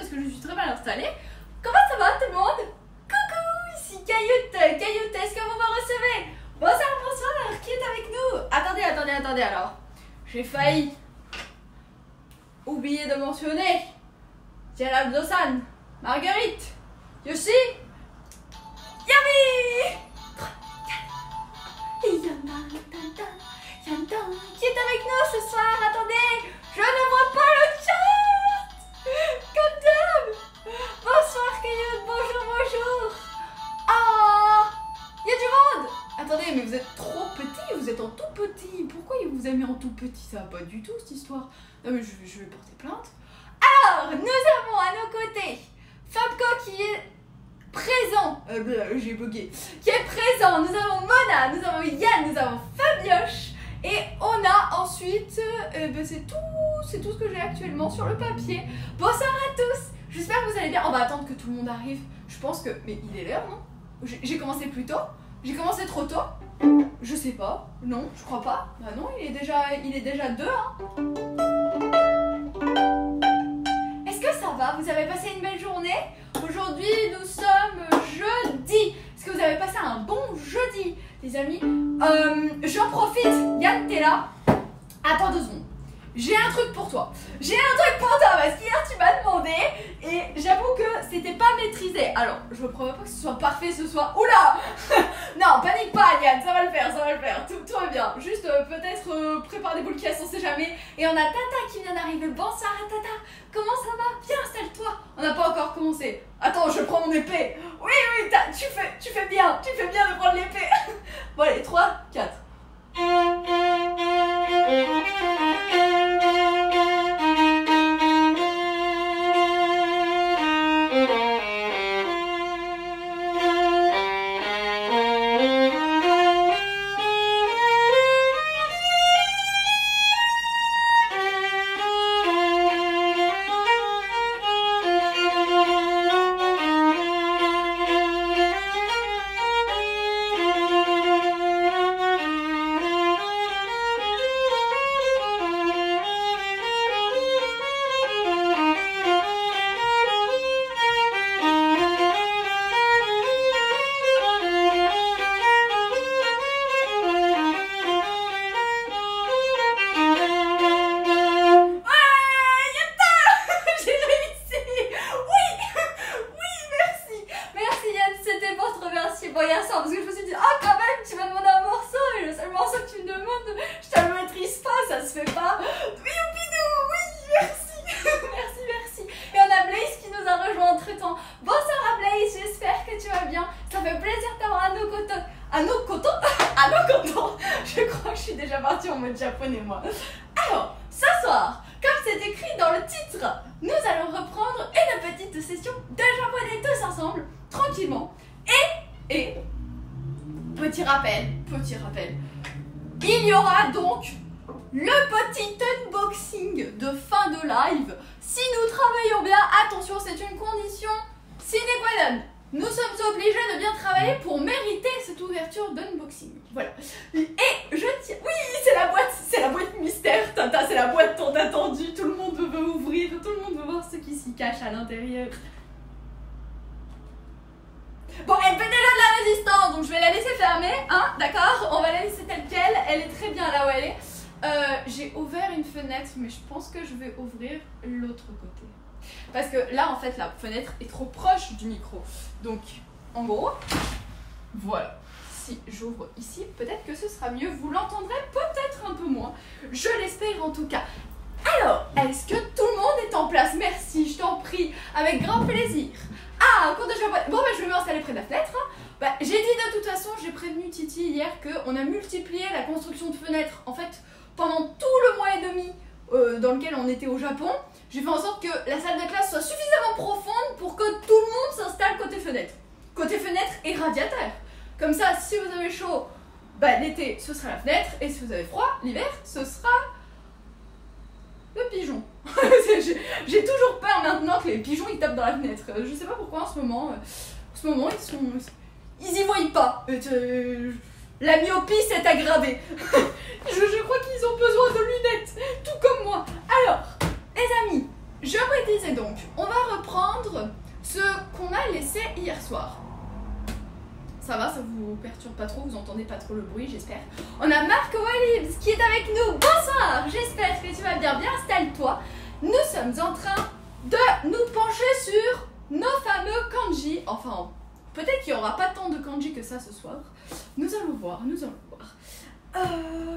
parce que je suis très mal installée. Comment ça va tout le monde? Coucou, ici Cailloute, est-ce que vous me recevez? Bonsoir, qui est avec nous? Attendez, alors. J'ai failli oublier de mentionner Gérald Dosan, Marguerite, Yoshi, Yami! Et Yandan qui est avec nous ce soir. Attendez, je ne vois pas le chat comme d'hab. Bonsoir Cailloute, bonjour. Ah, il y a du monde. Attendez, mais vous êtes trop petit, vous êtes en tout petit. Pourquoi il vous a mis en tout petit? Ça va pas du tout cette histoire. Non mais je vais porter plainte. Alors, nous avons à nos côtés Fabco qui est présent, j'ai bugué, qui est présent, nous avons Mona, nous avons Yann, nous avons Fabioche, et on a ensuite, c'est tout ce que j'ai actuellement sur le papier. Bonsoir à tous, j'espère que vous allez bien. On va attendre que tout le monde arrive, je pense que, mais il est l'heure non? J'ai commencé plus tôt? J'ai commencé trop tôt? Je sais pas, non, je crois pas. Bah non, il est déjà 2, hein. Est-ce que ça va? Vous avez passé une belle journée? Aujourd'hui, nous sommes jeudi. Est-ce que vous avez passé un bon jeudi, les amis? J'en profite. Yann, t'es là? Attends 2 secondes. J'ai un truc pour toi. Parce qu'hier, tu m'as demandé et j'avoue que c'était pas maîtrisé. Alors, je me promets pas que ce soit parfait ce soir. Oula! Non, panique pas, Yann, ça va le faire. Tout va bien. Juste, peut-être prépare des boules qui on sait jamais. Et on a Tata qui vient d'arriver. Bonsoir à Tata. Comment ça va? Viens, installe-toi. On n'a pas encore commencé. Attends, je prends mon épée. Oui, tu fais bien de prendre l'épée. Bon, allez, 3, 4. Japonais moi. Alors, ce soir, comme c'est écrit dans le titre, nous allons reprendre une petite session de japonais tous ensemble, tranquillement. Et petit rappel, il y aura donc le petit unboxing de fin de live. Si nous travaillons bien, attention, c'est une condition sine qua non. Nous sommes obligés de bien travailler pour mériter cette ouverture d'unboxing. Voilà. Et je tiens... Oui, c'est la boîte mystère, Tata, c'est la boîte tant attendue. Tout le monde veut ouvrir, tout le monde veut voir ce qui s'y cache à l'intérieur. Bon, elle fait déjà de la résistance, donc je vais la laisser fermer, hein, d'accord? On va la laisser telle qu'elle, elle est très bien là où elle est. J'ai ouvert une fenêtre, mais je pense que je vais ouvrir l'autre côté. Parce que là, en fait, la fenêtre est trop proche du micro. Donc, en gros, voilà. Si j'ouvre ici, peut-être que ce sera mieux. Vous l'entendrez peut-être un peu moins. Je l'espère en tout cas. Alors, est-ce que tout le monde est en place? Merci, je t'en prie. Avec grand plaisir. Ah, cours de japonais. Bon, je vais m'installer près de la fenêtre. J'ai dit de toute façon, j'ai prévenu Titi hier qu'on a multiplié la construction de fenêtres. En fait, pendant tout le mois et demi dans lequel on était au Japon, j'ai fait en sorte que la salle de classe soit suffisamment profonde pour que tout le monde s'installe côté fenêtre. Côté fenêtre et radiateur. Comme ça, si vous avez chaud, l'été, ce sera la fenêtre. Et si vous avez froid, l'hiver, ce sera le pigeon. J'ai toujours peur maintenant que les pigeons ils tapent dans la fenêtre. Je sais pas pourquoi en ce moment ils y voient pas. La myopie s'est aggravée. je crois qu'ils ont besoin de lunettes, tout comme moi. Alors, les amis, je vous disais donc, on va reprendre ce qu'on a laissé hier soir. Ça va, ça vous perturbe pas trop, vous entendez pas trop le bruit, j'espère. On a Marc Walibs qui est avec nous. Bonsoir, j'espère que tu vas bien. Bien, installe-toi. Nous sommes en train de nous pencher sur nos fameux kanji. Enfin, peut-être qu'il n'y aura pas tant de kanji que ça ce soir. Nous allons voir, nous allons voir.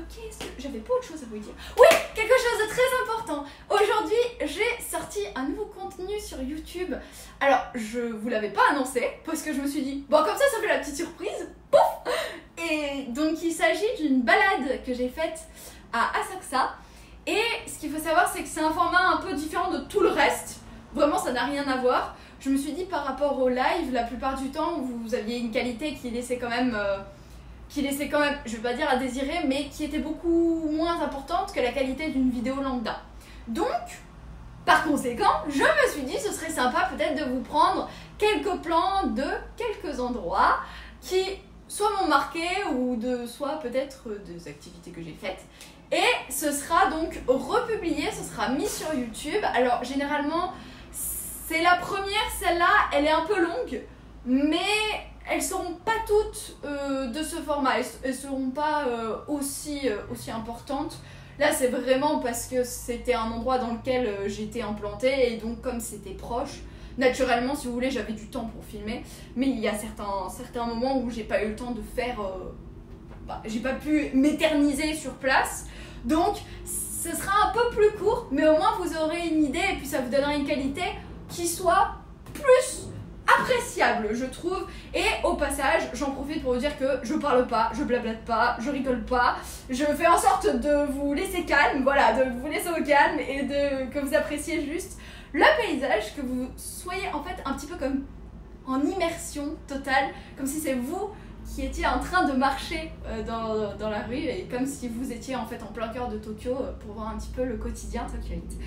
Qu'est-ce que... J'avais pas autre chose à vous dire. Oui, quelque chose de très important. Aujourd'hui, j'ai sorti un nouveau contenu sur YouTube. Alors, je vous l'avais pas annoncé parce que je me suis dit, bon, comme ça fait la petite surprise. Pouf! Et donc, il s'agit d'une balade que j'ai faite à Asakusa. Et ce qu'il faut savoir, c'est que c'est un format un peu différent de tout le reste. Vraiment, ça n'a rien à voir. Je me suis dit, par rapport au live, la plupart du temps, vous aviez une qualité qui laissait quand même, je vais pas dire à désirer, mais qui était beaucoup moins importante que la qualité d'une vidéo lambda. Donc, par conséquent, je me suis dit, ce serait sympa peut-être de vous prendre quelques plans de quelques endroits qui soit m'ont marqué ou de soit peut-être des activités que j'ai faites. Et ce sera donc republié, ce sera mis sur YouTube. Alors généralement, c'est la première, celle-là, elle est un peu longue, mais elles seront pas toutes de ce format, elles seront pas aussi importantes. Là, c'est vraiment parce que c'était un endroit dans lequel j'étais implantée et donc comme c'était proche, naturellement, si vous voulez, j'avais du temps pour filmer, mais il y a certains moments où j'ai pas eu le temps de faire... j'ai pas pu m'éterniser sur place, donc ce sera un peu plus court, mais au moins vous aurez une idée et puis ça vous donnera une qualité qui soit plus appréciable, je trouve. Et au passage, j'en profite pour vous dire que je parle pas, je blablate pas, je rigole pas, je fais en sorte de vous laisser calme, voilà, de vous laisser au calme et que vous appréciez juste le paysage, que vous soyez en fait un petit peu comme en immersion totale, comme si c'est vous qui étiez en train de marcher dans la rue et comme si vous étiez en fait en plein cœur de Tokyo pour voir un petit peu le quotidien tokyoïte.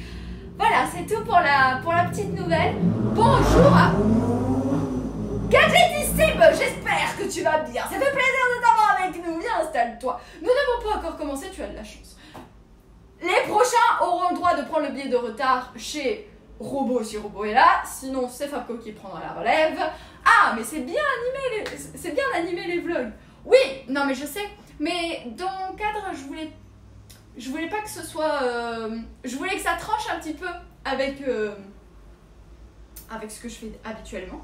Voilà, c'est tout pour la petite nouvelle. Bonjour à... Gadgetissime, j'espère que tu vas bien. Ça fait plaisir de t'avoir avec nous. Viens, installe-toi. Nous n'avons pas encore commencé, tu as de la chance. Les prochains auront le droit de prendre le billet de retard chez Robo si Robo est là. Sinon, c'est Fabco qui prendra la relève. Ah, mais c'est bien animé les vlogs. Oui, non mais je sais. Mais dans le cadre, je voulais pas que ce soit... je voulais que ça tranche un petit peu avec ce que je fais habituellement.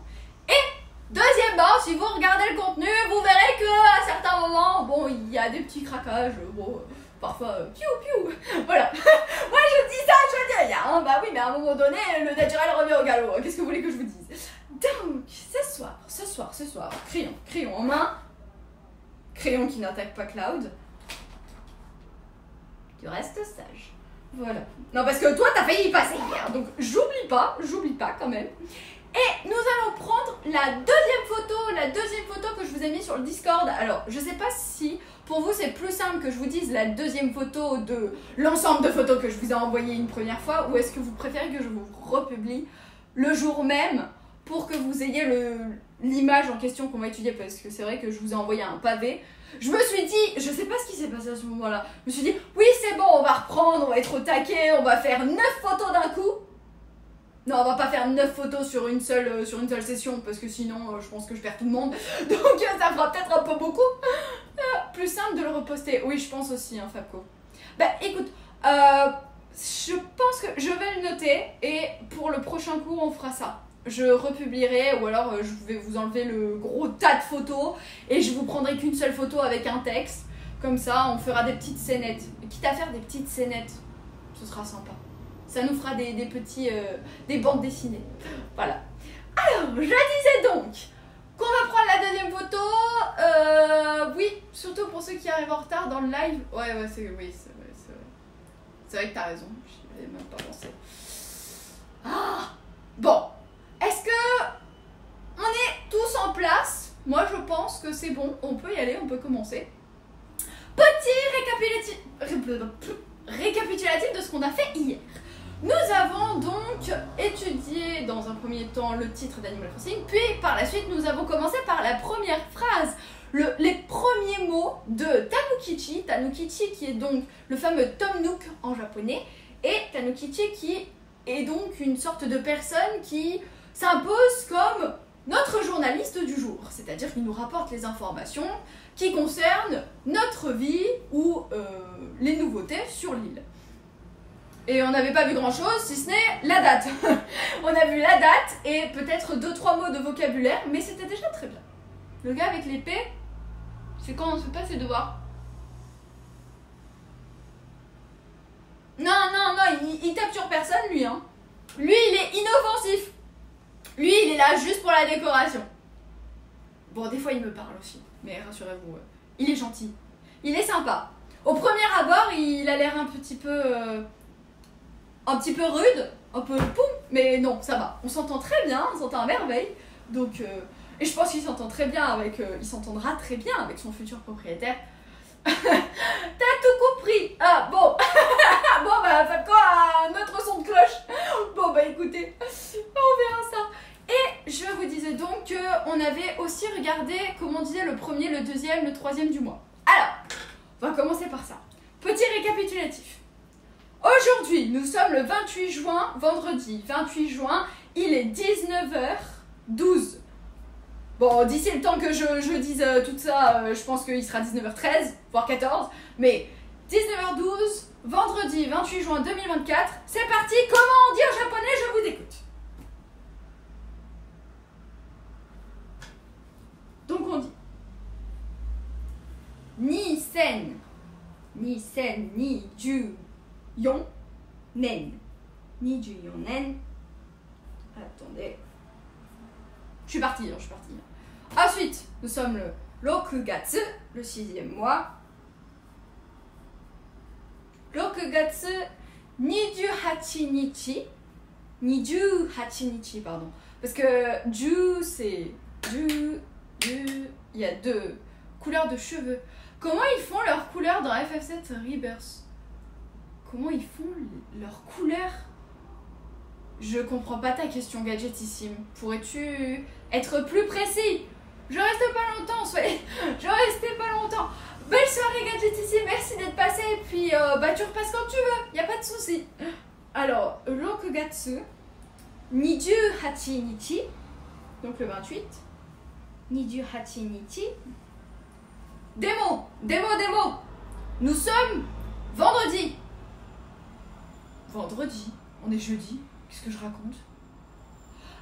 Et deuxièmement, si vous regardez le contenu, vous verrez qu'à certains moments, bon, il y a des petits craquages, bon, parfois, piou piou, voilà. Moi je dis ça, je dis rien, hein. Bah oui, mais à un moment donné, le naturel revient au galop. Qu'est-ce que vous voulez que je vous dise? Donc, ce soir, crayon en main, crayon qui n'attaque pas Cloud. Tu restes sage. Voilà. Non, parce que toi, t'as failli y passer hier. Donc, j'oublie pas quand même. Et nous allons prendre la deuxième photo que je vous ai mis sur le Discord. Alors, je sais pas si pour vous c'est plus simple que je vous dise la deuxième photo de l'ensemble de photos que je vous ai envoyé une première fois, ou est-ce que vous préférez que je vous republie le jour même pour que vous ayez l'image en question qu'on va étudier, parce que c'est vrai que je vous ai envoyé un pavé. Je me suis dit, je sais pas ce qui s'est passé à ce moment-là, je me suis dit, oui c'est bon, on va reprendre, on va être au taquet, on va faire 9 photos d'un coup. Non, on va pas faire 9 photos sur une seule session, parce que sinon je pense que je perds tout le monde, donc ça fera peut-être un peu beaucoup. Plus simple de le reposter, oui je pense aussi, hein, Fabco. Bah écoute, je pense que je vais le noter, et pour le prochain cours on fera ça. Je republierai, ou alors je vais vous enlever le gros tas de photos et je vous prendrai qu'une seule photo avec un texte. Comme ça, on fera des petites scénettes. Quitte à faire des petites scénettes, ce sera sympa. Ça nous fera des bandes dessinées. Voilà. Alors, je disais donc qu'on va prendre la deuxième photo. Oui, surtout pour ceux qui arrivent en retard dans le live. Ouais, c'est vrai. C'est vrai que t'as raison. J'y avais même pas pensé. Ah, bon. Est-ce que on est tous en place? Moi je pense que c'est bon, on peut y aller, on peut commencer. Petit récapitulatif de ce qu'on a fait hier. Nous avons donc étudié dans un premier temps le titre d'Animal Crossing, puis par la suite nous avons commencé par la première phrase, les premiers mots de Tanukichi qui est donc le fameux Tom Nook en japonais, et Tanukichi qui est donc une sorte de personne qui s'impose comme notre journaliste du jour, c'est-à-dire qu'il nous rapporte les informations qui concernent notre vie ou les nouveautés sur l'île. Et on n'avait pas vu grand-chose, si ce n'est la date. On a vu la date et peut-être 2-3 mots de vocabulaire, mais c'était déjà très bien. Le gars avec l'épée, c'est quand on ne fait pas ses devoirs. Non, il tape sur personne, lui. Hein. Lui, il est inoffensif. Lui, il est là juste pour la décoration. Bon, des fois, il me parle aussi. Mais rassurez-vous, il est gentil. Il est sympa. Au premier abord, il a l'air un petit peu rude. Un peu poum. Mais non, ça va. On s'entend très bien. On s'entend à merveille. Donc, et je pense qu'il s'entend très bien avec... il s'entendra très bien avec son futur propriétaire. T'as tout compris. Ah, bon. Bon, bah, ça quoi un autre son de cloche. Bon, bah, écoutez, on verra ça. Et je vous disais donc qu'on avait aussi regardé, comme on disait, le premier, le deuxième, le troisième du mois. Alors, on va commencer par ça. Petit récapitulatif. Aujourd'hui, nous sommes le 28 juin, vendredi 28 juin, il est 19h12. Bon, d'ici le temps que je dise tout ça, je pense qu'il sera 19h13, voire 14. Mais 19h12, vendredi 28 juin 2024, c'est parti. Comment on dit en japonais? Je vous écoute. Donc on dit Nisen, ni ju yon nen. Ni ju yon nen. Attendez. Je suis partie. Ensuite, nous sommes le Rokugatsu, le 6e mois. Rokugatsu 28 nichi. 28 nichi, pardon. Parce que ju, c'est il y a 2 couleurs de cheveux. Comment ils font leur couleur dans FF7 Rebirth? Comment ils font leur couleur? Je comprends pas ta question, Gadgetissime. Pourrais-tu être plus précis? Je reste pas longtemps, je restais pas longtemps. Belle soirée, Gadgetissime, merci d'être passé. Et puis, bah, tu repasses quand tu veux, y a pas de souci. Alors, Rokugatsu 28 nichi, donc le 28. 28 nichi. Démo. Nous sommes vendredi. Vendredi? On est jeudi? Qu'est-ce que je raconte?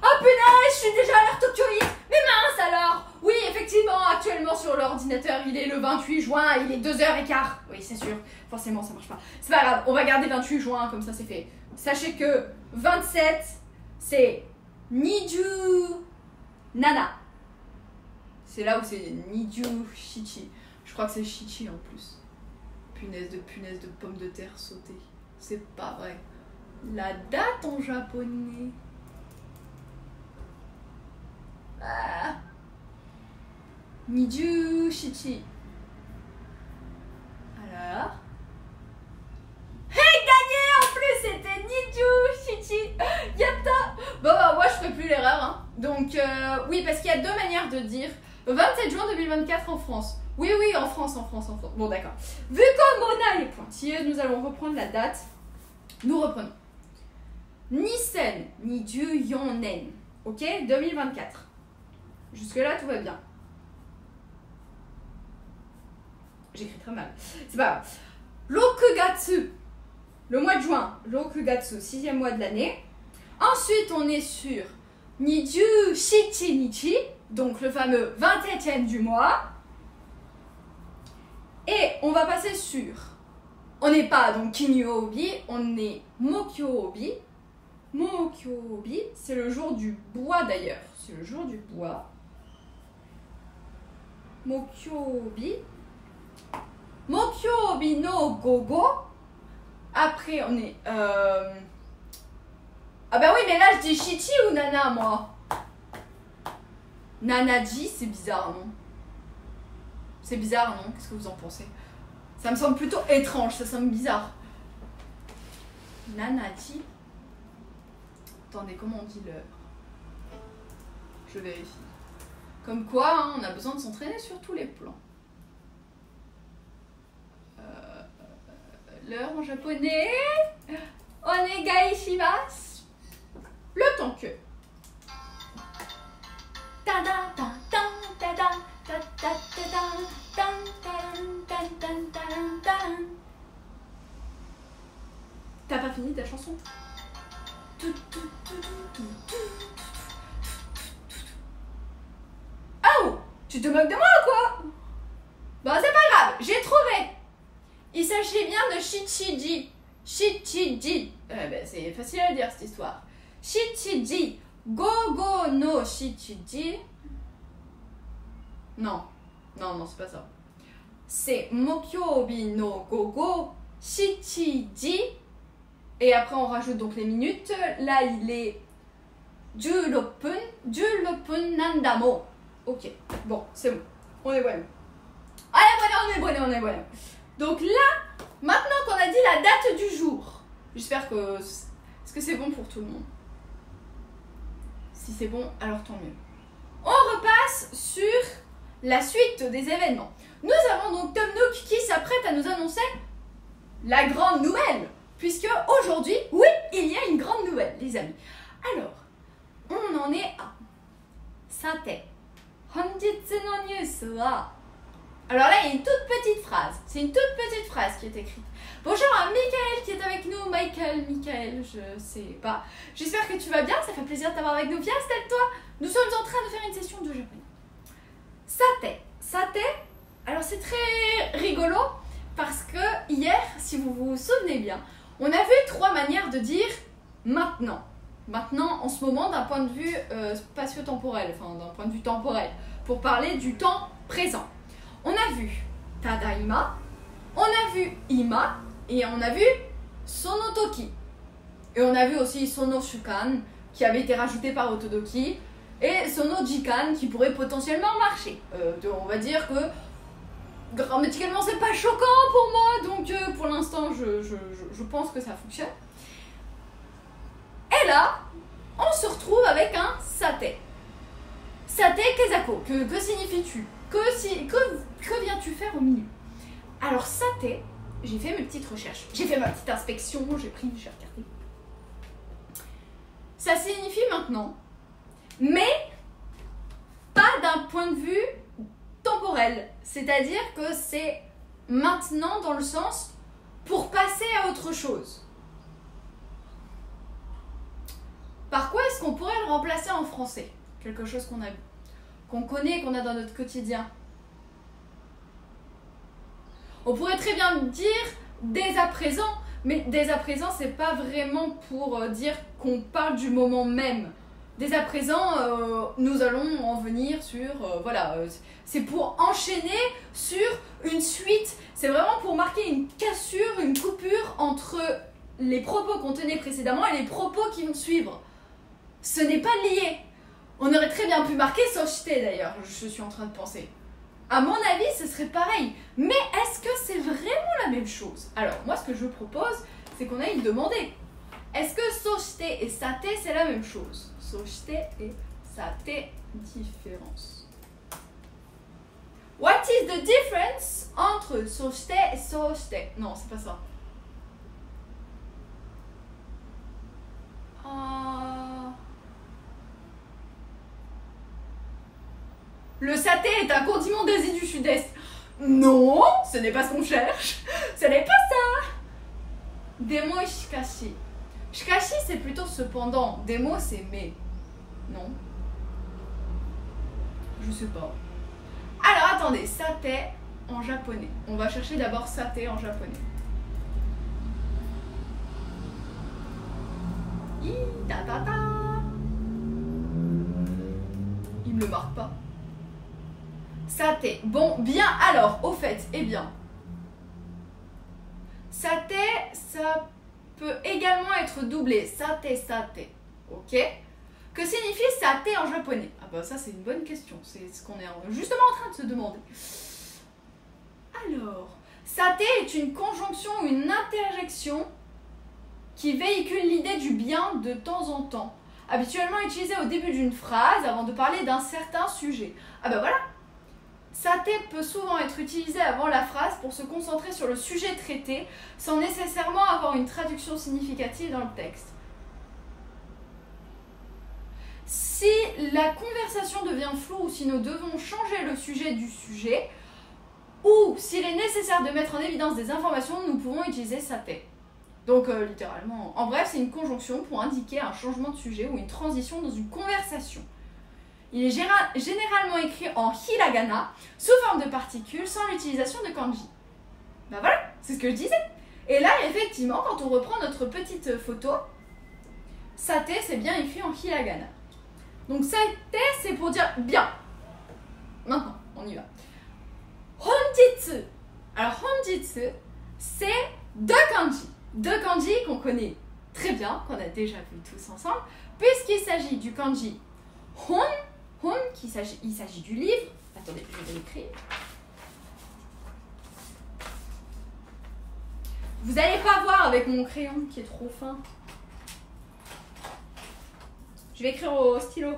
Oh punaise, je suis déjà à l'heure Tokyoïte. Mais mince alors. Oui, effectivement, actuellement sur l'ordinateur, il est le 28 juin, il est 2h15. Oui, c'est sûr, forcément ça marche pas. C'est pas grave, on va garder 28 juin, comme ça c'est fait. Sachez que 27, c'est Niju Nana. C'est là où c'est Niju Shichi. Je crois que c'est Shichi en plus. Punaise de pommes de terre sautées. C'est pas vrai. La date en japonais. Ah. Niju Shichi. Alors. Hey, gagné en plus, c'était Niju Shichi. Yatta. Bon, bah, moi je ferai plus l'erreur. Hein. Donc, oui, parce qu'il y a 2 manières de dire. 27 juin 2024 en France. Oui, en France. Bon, d'accord. Vu que Mona est pointilleuse, nous allons reprendre la date. Nous reprenons. Nisen, Niju Yonen. Ok, 2024. Jusque-là, tout va bien. J'écris très mal. C'est pas grave. Rokugatsu, le mois de juin. Rokugatsu, 6e mois de l'année. Ensuite, on est sur Niju Shichi Nichi, donc le fameux 27e du mois. Et on va passer sur... On n'est pas donc Kinyo-obi, on est Mokyo-obi. Mokyo-obi, c'est le jour du bois d'ailleurs. C'est le jour du bois. Mokyo-obi. Mokyo-obi no gogo. Après, on est... Ah bah oui, mais là, je dis Shichi ou Nana, moi. Nanaji, c'est bizarre, non? C'est bizarre, non? Qu'est-ce que vous en pensez? Ça me semble plutôt étrange, ça semble bizarre. Nanaji. Attendez, comment on dit l'heure? Je vérifie. Comme quoi, hein, on a besoin de s'entraîner sur tous les plans. L'heure en japonais. Onegai shimasu. chanson. Oh, tu te moques de moi ou quoi? Bon, c'est pas grave, j'ai trouvé. Il s'agit bien de Shichiji. Shichiji. Ben, c'est facile à dire cette histoire. Shichiji. Gogo no Shichiji. Non, c'est pas ça. C'est Mokyobi no Gogo Shichiji. Et après, on rajoute donc les minutes. Là, il est 16 nandamo. Ok, bon, c'est bon. On est bon. On est bon. Donc là, maintenant qu'on a dit la date du jour, j'espère que... Est-ce que c'est bon pour tout le monde? Si c'est bon, alors tant mieux. On repasse sur la suite des événements. Nous avons donc Tom Nook qui s'apprête à nous annoncer la grande nouvelle. Puisque aujourd'hui, oui, il y a une grande nouvelle, les amis. Alors, on en est à Sate. Honjitsu no news wa. Alors là, il y a une toute petite phrase. C'est une toute petite phrase qui est écrite. Bonjour à Michael qui est avec nous. Michael, je sais pas. J'espère que tu vas bien. Ça fait plaisir de t'avoir avec nous. Viens, installe-toi. Nous sommes en train de faire une session de japonais. Sate. Alors c'est très rigolo parce que hier, si vous vous souvenez bien, on a vu 3 manières de dire maintenant. Maintenant, en ce moment, d'un point de vue spatio-temporel, enfin d'un point de vue temporel, pour parler du temps présent. On a vu Tadaima, on a vu Ima, et on a vu Sonotoki. Et on a vu aussi Sono Shukan, qui avait été rajouté par Otodoki, et Sono Jikan, qui pourrait potentiellement marcher. On va dire que grammaticalement, c'est pas choquant pour moi, donc pour l'instant, je pense que ça fonctionne. Et là, on se retrouve avec un sate. Sate kezako, que signifies-tu? Que viens-tu faire au milieu? Alors sate, j'ai fait mes petites recherches, j'ai fait ma petite inspection, j'ai regardé. Ça signifie maintenant, mais pas d'un point de vue temporel. C'est-à-dire que c'est maintenant dans le sens pour passer à autre chose. Par quoi est-ce qu'on pourrait le remplacer en français? Quelque chose qu'on connaît, qu'on a dans notre quotidien. On pourrait très bien dire dès à présent, mais dès à présent, c'est pas vraiment pour dire qu'on parle du moment même. Dès à présent, nous allons en venir sur... voilà, c'est pour enchaîner sur une suite. C'est vraiment pour marquer une cassure, une coupure entre les propos qu'on tenait précédemment et les propos qui vont suivre. Ce n'est pas lié. On aurait très bien pu marquer soshite d'ailleurs, je suis en train de penser. À mon avis, ce serait pareil. Mais est-ce que c'est vraiment la même chose? Alors, moi, ce que je propose, c'est qu'on aille demander. Est-ce que soshite et sate, c'est la même chose? Soshite et sate, différence. What is the difference entre soshite et soshite? Non, c'est pas ça. Le saté est un condiment d'Asie du Sud-Est. Non, ce n'est pas ce qu'on cherche. Ce n'est pas ça. Demo et shikashi. Shikashi, c'est plutôt cependant. Demo, c'est mais. Non. Je sais pas. Alors, attendez. Saté en japonais. On va chercher d'abord saté en japonais. Ta. Il me le marque pas. Saté. Bon, bien alors, au fait, eh bien. Saté, ça peut également être doublé. Saté. Ok? Que signifie saté en japonais? Ah bah ça, c'est une bonne question. C'est ce qu'on est justement en train de se demander. Alors, saté est une conjonction ou une interjection qui véhicule l'idée du bien de temps en temps. Habituellement utilisée au début d'une phrase avant de parler d'un certain sujet. Ah bah voilà! Saté peut souvent être utilisé avant la phrase pour se concentrer sur le sujet traité sans nécessairement avoir une traduction significative dans le texte. Si la conversation devient floue ou si nous devons changer le sujet du sujet, ou s'il est nécessaire de mettre en évidence des informations, nous pouvons utiliser saté. Donc littéralement, en bref, c'est une conjonction pour indiquer un changement de sujet ou une transition dans une conversation. Il est généralement écrit en hiragana, sous forme de particules, sans l'utilisation de kanji. Ben voilà, c'est ce que je disais. Et là, effectivement, quand on reprend notre petite photo, sate, c'est bien écrit en hiragana. Donc sate, c'est pour dire bien. Maintenant, on y va. Honjitsu. Alors honjitsu, c'est deux kanji. Deux kanji qu'on connaît très bien, qu'on a déjà vu tous ensemble, puisqu'il s'agit du kanji hon, il s'agit du livre. Attendez, je vais l'écrire. Vous n'allez pas voir avec mon crayon qui est trop fin. Je vais écrire au stylo.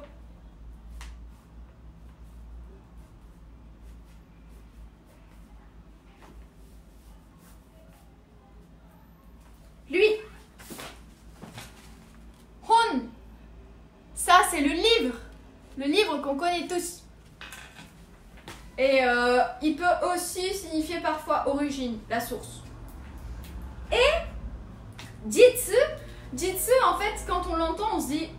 Lui. Hon. Ça, c'est le livre. Le livre qu'on connaît tous. Et il peut aussi signifier parfois origine, la source. Et jitsu. Jitsu, en fait, quand on l'entend, on se dit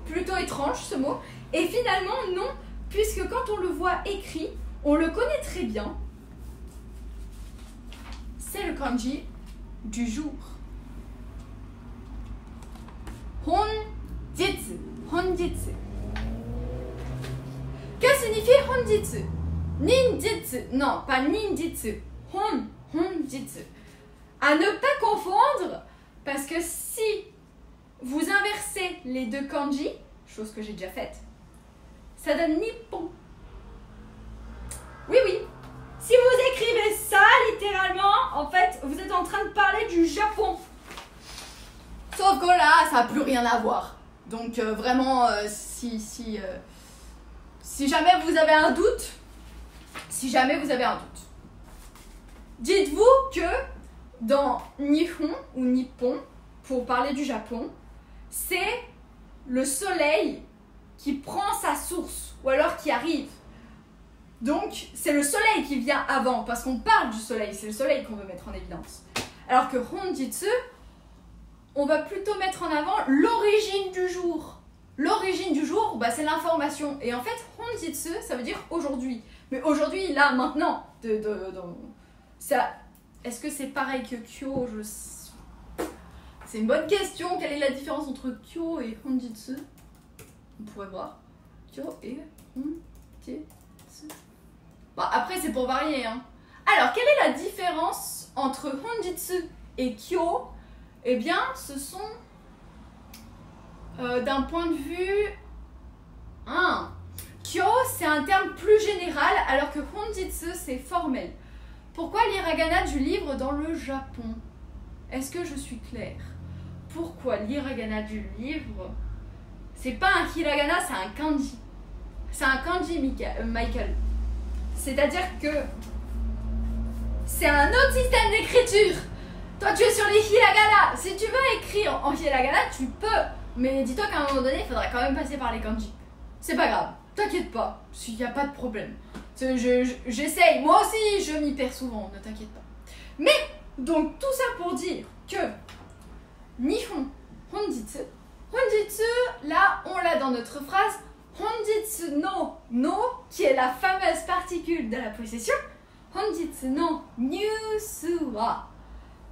plutôt étrange ce mot. Et finalement, non, puisque quand on le voit écrit, on le connaît très bien. C'est le kanji du jour. Honjitsu. Honjitsu. Que signifie honjitsu? Ninjitsu. Non, pas ninjitsu. Honjitsu. À ne pas confondre, parce que si vous inversez les deux kanji, chose que j'ai déjà faite, ça donne nippon. Oui, oui. Si vous écrivez ça, littéralement, en fait, vous êtes en train de parler du Japon. Sauf que là, ça n'a plus rien à voir. Donc, vraiment, si jamais vous avez un doute, dites-vous que dans Nihon ou Nippon, pour parler du Japon, c'est le soleil qui prend sa source, ou alors qui arrive. Donc, c'est le soleil qui vient avant, parce qu'on parle du soleil, c'est le soleil qu'on veut mettre en évidence. Alors que Honjitsu, on va plutôt mettre en avant l'origine du jour. L'origine du jour, bah, c'est l'information. Et en fait, Honjitsu, ça veut dire aujourd'hui. Mais aujourd'hui, là, maintenant, ça, est-ce que c'est pareil que Kyo? C'est une bonne question. Quelle est la différence entre Kyo et Honjitsu? On pourrait voir. Kyo et Honjitsu. Bon, après, c'est pour varier. Hein. Alors, quelle est la différence entre Honjitsu et Kyo? Eh bien, ce sont, d'un point de vue... Kyo, c'est un terme plus général, alors que Honjitsu, c'est formel. Pourquoi l'hiragana du livre dans le Japon? Est-ce que je suis claire? Pourquoi l'hiragana du livre? C'est pas un hiragana, c'est un kanji. C'est un kanji, Michael. C'est-à-dire que c'est un autre système d'écriture. Toi, tu es sur les hiragana. Si tu veux écrire en hiragana, tu peux. Mais dis-toi qu'à un moment donné, il faudrait quand même passer par les kanji. C'est pas grave. T'inquiète pas. Il n'y a pas de problème. J'essaye. Moi aussi, je m'y perds souvent. Ne t'inquiète pas. Mais, donc, tout ça pour dire que Nihon Honjitsu. Honjitsu, là, on l'a dans notre phrase. Honjitsu no, qui est la fameuse particule de la possession. Honjitsu no nyusu wa.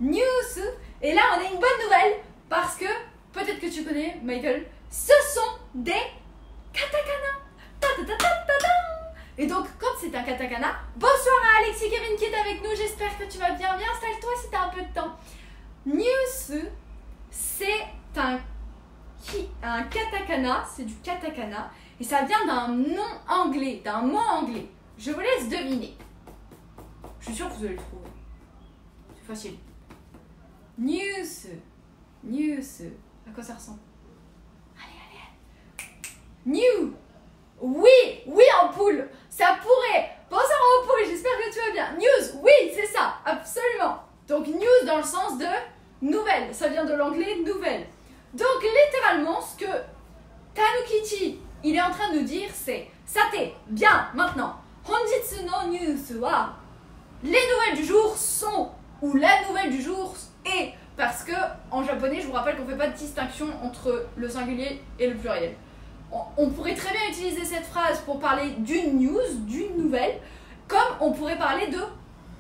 Nyusu. Et là, on a une bonne nouvelle parce que, peut-être que tu connais, Michael, ce sont des katakana. Et donc, quand c'est un katakana, bonsoir à Alexis Kevin qui est avec nous, j'espère que tu vas bien. Viens, installe-toi si tu as un peu de temps. Nyusu, c'est un katakana, c'est du katakana, et ça vient d'un nom anglais, d'un mot anglais. Je vous laisse deviner. Je suis sûre que vous allez le trouver. C'est facile. News. À quoi ça ressemble? Allez. New. Oui, ampoule. Ça pourrait. Bonsoir ampoule, j'espère que tu vas bien. News, oui, c'est ça, absolument. Donc news dans le sens de nouvelle. Ça vient de l'anglais nouvelle. Donc littéralement, ce que Tanukichi, il est en train de nous dire, c'est Sate, bien, maintenant. Honjitsu no news wa. Les nouvelles du jour sont, ou la nouvelle du jour est parce que en japonais, je vous rappelle qu'on fait pas de distinction entre le singulier et le pluriel. On pourrait très bien utiliser cette phrase pour parler d'une news, d'une nouvelle, comme on pourrait parler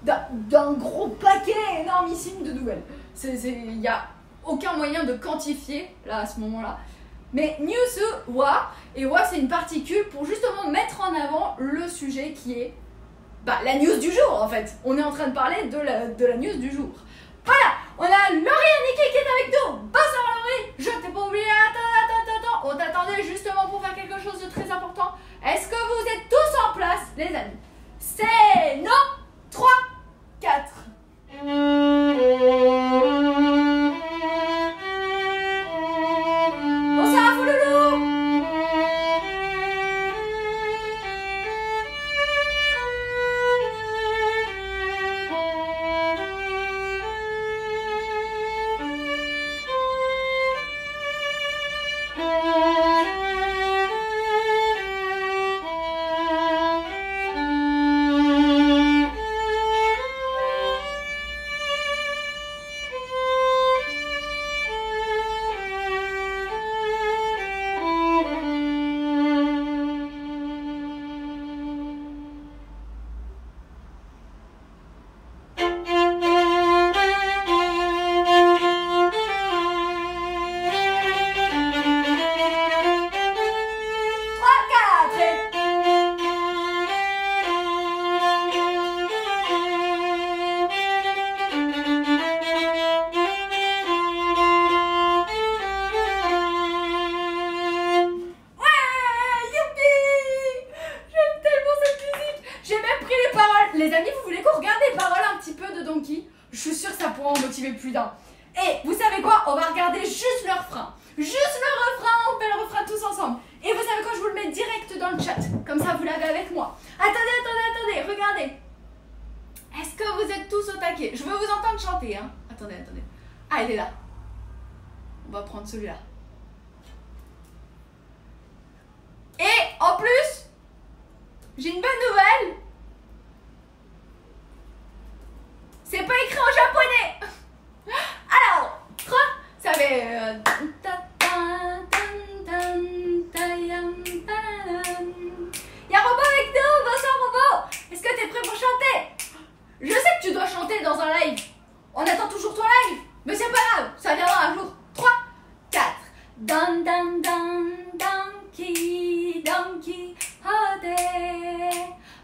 d'un gros paquet énormissime de nouvelles. Il n'y a aucun moyen de quantifier là à ce moment-là. Mais news wa, et wa c'est une particule pour justement mettre en avant le sujet qui est la news du jour en fait. On est en train de parler de la news du jour. Voilà, on a Laurie Annicky qui est avec nous. Bonsoir Laurie, je t'ai pas oublié, attends, on t'attendait justement pour faire quelque chose de très important. Est-ce que vous êtes tous en place les amis? C'est non 3, 4. Bonsoir Fouloulou. Les amis, vous voulez qu'on regarde les paroles un petit peu de Donkey? Je suis sûre que ça pourra en motiver plus d'un. Et vous savez quoi? On va regarder juste le refrain. Juste le refrain, on fait le refrain tous ensemble. Et vous savez quoi? Je vous le mets direct dans le chat. Comme ça, vous l'avez avec moi. Attendez, regardez. Est-ce que vous êtes tous au taquet? Je veux vous entendre chanter, hein. Attendez. Ah, elle est là. On va prendre celui-là. Et en plus, j'ai une bonne nouvelle. C'est pas écrit en japonais. Alors, ça fait... Y'a Robo avec nous. Bonsoir Robo. Est-ce que t'es prêt pour chanter? Je sais que tu dois chanter dans un live. On attend toujours ton live. Mais c'est pas grave, ça viendra un jour. 3, 4. Dan dan dan donkey donkey hode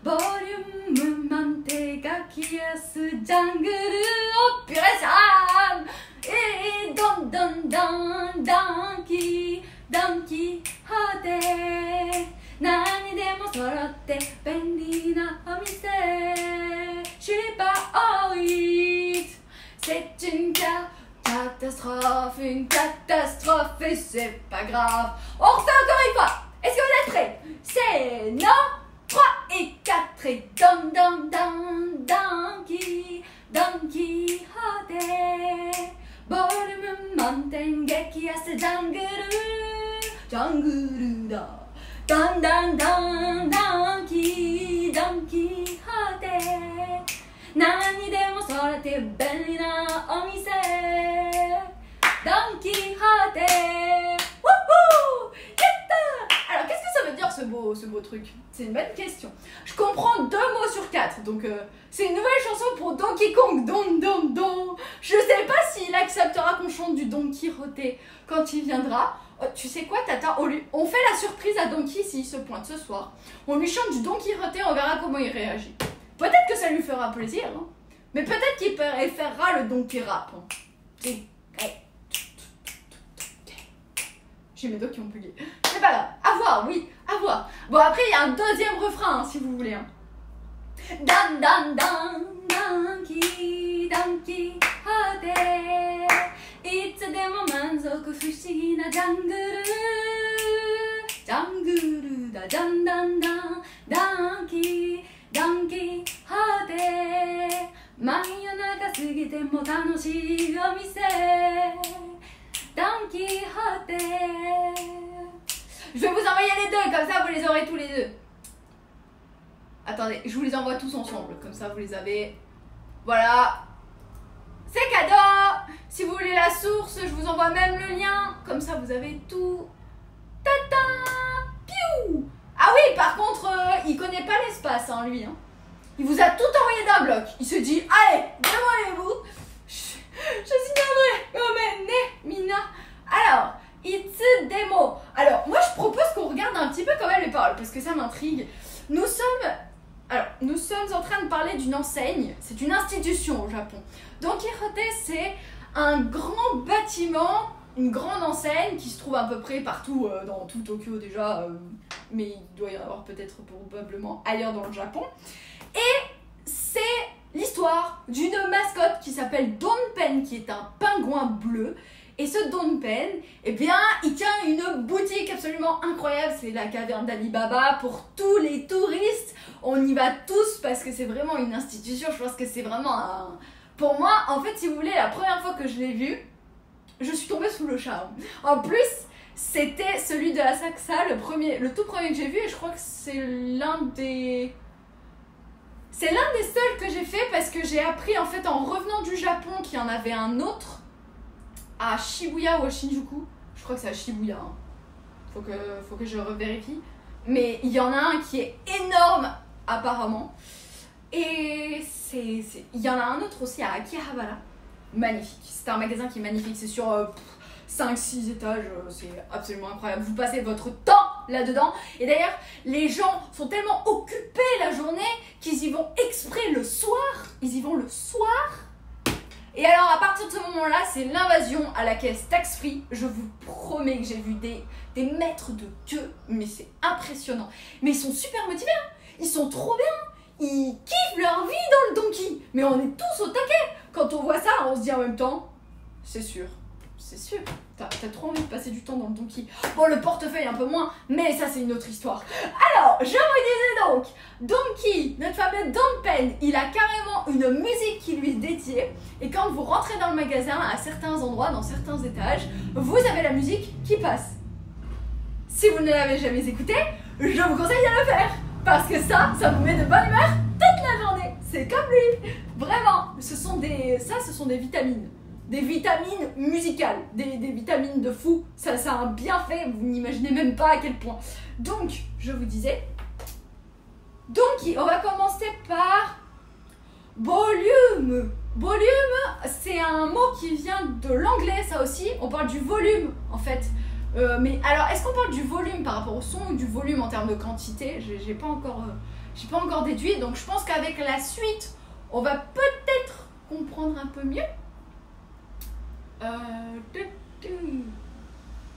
volume mante ga kiyasu jungle operation et don don don donkey donkey hode nani demo sorotte benri na omise shiriba oit. C'est une catastrophe et c'est pas grave. On refait encore une fois. Est-ce que vous êtes prêts? C'est non 3 et 4 et dom dom dom donkey donkey hode volume manten gekiyasu jungle da dan dan dan donkey donkey hode nani demo sorete benri na omise Donkey Hode. Wouhou! Alors qu'est-ce que ça veut dire ce beau truc? C'est une bonne question. Je comprends 2 mots sur 4. Donc c'est une nouvelle chanson pour Donkey Kong. Don don don. Je sais pas s'il acceptera qu'on chante du Don Quijote quand il viendra. Tu sais quoi Tata, on fait la surprise à Donkey s'il se pointe ce soir. On lui chante du Don Quijote, on verra comment il réagit. Peut-être que ça lui fera plaisir. Hein. Mais peut-être qu'il préférera le Donkey Rap. Hein. J'ai mes doigts qui ont bugué. C'est pas grave. À voir, oui, à voir. Bon, après, il y a un deuxième refrain, hein, si vous voulez. Hein. Dan dan dan donkey donkey hode itsudemo manzoku fushigi na jungle jungle da dan dan dan donkey donkey hode manyonaka sugite mo tanoshii o mise Donkey Hode. Je vais vous envoyer les deux, comme ça vous les aurez tous les deux. Attendez, je vous les envoie tous ensemble, comme ça vous les avez. Voilà. C'est cadeau. Si vous voulez la source, je vous envoie même le lien. Comme ça, vous avez tout. Tata. Piou. Ah oui, par contre, il connaît pas l'espace, hein, lui. Hein. Il vous a tout envoyé d'un bloc. Il se dit, allez, dévoilez-vous. Je signerai comme Mina. Alors, it's a demo. Alors, moi, je propose qu'on regarde un petit peu quand même les paroles, parce que ça m'intrigue. Nous sommes en train de parler d'une enseigne. C'est une institution au Japon. Don Quijote, c'est un grand bâtiment, une grande enseigne qui se trouve à peu près partout dans tout Tokyo déjà, mais il doit y en avoir peut-être probablement ailleurs dans le Japon. Et c'est l'histoire d'une mascotte qui s'appelle Don Pen, qui est un pingouin bleu. Et ce Don Pen, eh bien, il tient une boutique absolument incroyable. C'est la caverne d'Ali Baba pour tous les touristes. On y va tous parce que c'est vraiment une institution. Je pense que c'est vraiment un... Pour moi, en fait, si vous voulez, la première fois que je l'ai vu, je suis tombée sous le charme. En plus, c'était celui de la Saxa, le tout premier que j'ai vu. Et je crois que c'est l'un des seuls que j'ai fait parce que j'ai appris en fait en revenant du Japon qu'il y en avait un autre à Shibuya ou à Shinjuku. Je crois que c'est à Shibuya. Hein. Faut que je revérifie. Mais il y en a un qui est énorme apparemment. Et il y en a un autre aussi à Akihabara. Magnifique. C'est un magasin qui est magnifique. C'est sur 5-6 étages. C'est absolument incroyable. Vous passez votre temps là-dedans. Et d'ailleurs, les gens sont tellement occupés la journée qu'ils y vont exprès le soir. Ils y vont le soir. Et alors, à partir de ce moment-là, c'est l'invasion à la caisse tax-free. Je vous promets que j'ai vu des mètres de queue. Mais c'est impressionnant. Mais ils sont super motivés. Hein. Ils sont trop bien. Ils kiffent leur vie dans le donkey. Mais on est tous au taquet. Quand on voit ça, on se dit en même temps, c'est sûr. C'est sûr. T'as trop envie de passer du temps dans le donkey. Bon, le portefeuille un peu moins, mais ça c'est une autre histoire. Alors, je vous disais donc, Donkey, notre fameux Don Pen, il a carrément une musique qui lui est dédiée. Et quand vous rentrez dans le magasin, à certains endroits, dans certains étages, vous avez la musique qui passe. Si vous ne l'avez jamais écoutée, je vous conseille de le faire. Parce que ça vous met de bonne humeur toute la journée. C'est comme lui. Vraiment, ce sont des vitamines. Des vitamines musicales, des vitamines de fou. Ça a un bienfait, vous n'imaginez même pas à quel point. Donc, je vous disais, donc on va commencer par volume. Volume, c'est un mot qui vient de l'anglais, ça aussi. On parle du volume, en fait. Mais alors, est-ce qu'on parle du volume par rapport au son ou du volume en termes de quantité? J'ai pas encore déduit. Donc, je pense qu'avec la suite, on va peut-être comprendre un peu mieux.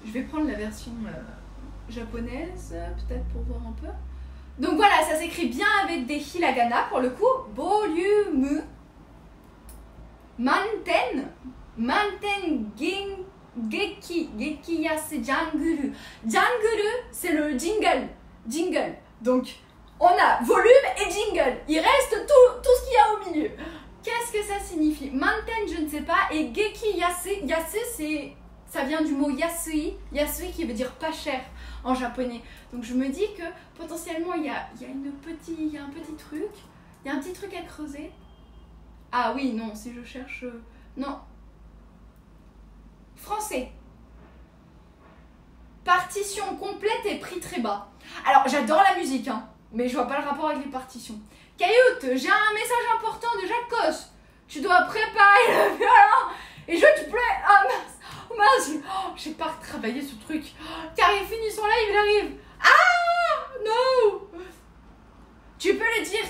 Je vais prendre la version japonaise, peut-être pour voir un peu. Donc voilà, ça s'écrit bien avec des hiragana pour le coup. Volume. Manten. Manten geki yasu janguru. Janguru, c'est le jingle. Jingle. Donc, on a volume et jingle. Il reste tout ce qu'il y a au milieu. Qu'est-ce que ça signifie? Manten, je ne sais pas. Et geki yasui, ça vient du mot yasui. Yasui qui veut dire pas cher en japonais. Donc je me dis que potentiellement il y a un petit truc. Il y a un petit truc à creuser. Ah oui, non, si je cherche... non. Français. Partition complète et prix très bas. Alors j'adore la musique, hein, mais je vois pas le rapport avec les partitions. Cailloute, j'ai un message important de Jacques. Tu dois préparer le violon et je te plais. Ah mince, j'ai pas retravaillé ce truc. Car il finit son live, il arrive. Ah non. Tu peux le dire.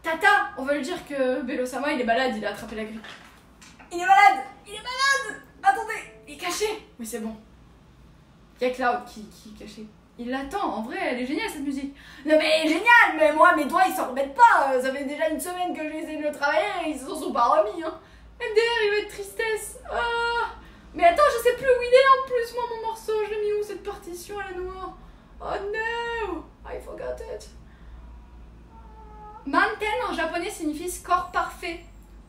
Tata, on va lui dire que Bello-sama il est malade, il a attrapé la grippe. Il est malade. Attendez, il est caché. Oui c'est bon. Il y a Cloud qui est caché. Il l'attend, en vrai, elle est géniale cette musique. Non mais génial, mais moi mes doigts ils s'en remettent pas. Ça fait déjà une semaine que j'ai essayé de le travailler et ils s'en sont pas remis. Hein. MDR, il va être tristesse. Ah. Mais attends, je sais plus où il est en plus, moi mon morceau. Je l'ai mis où cette partition, elle est noire. Oh no, I forgot it. Manten en japonais signifie score parfait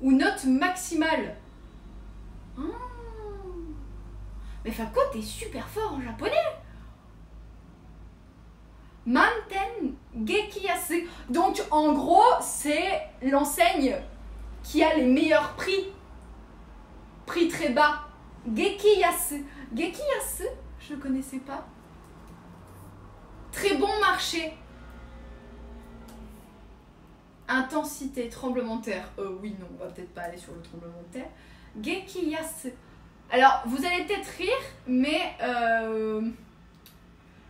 ou note maximale. Ah. Mais Fako, t'es super fort en japonais. Manten Gekiyasu. Donc en gros, c'est l'enseigne qui a les meilleurs prix. Prix très bas. Gekiyasu. Gekiyasu, je ne connaissais pas. Très bon marché. Intensité, tremblement de terre. Oui, non, on va peut-être pas aller sur le tremblement de terre. Gekiyasu. Alors, vous allez peut-être rire, mais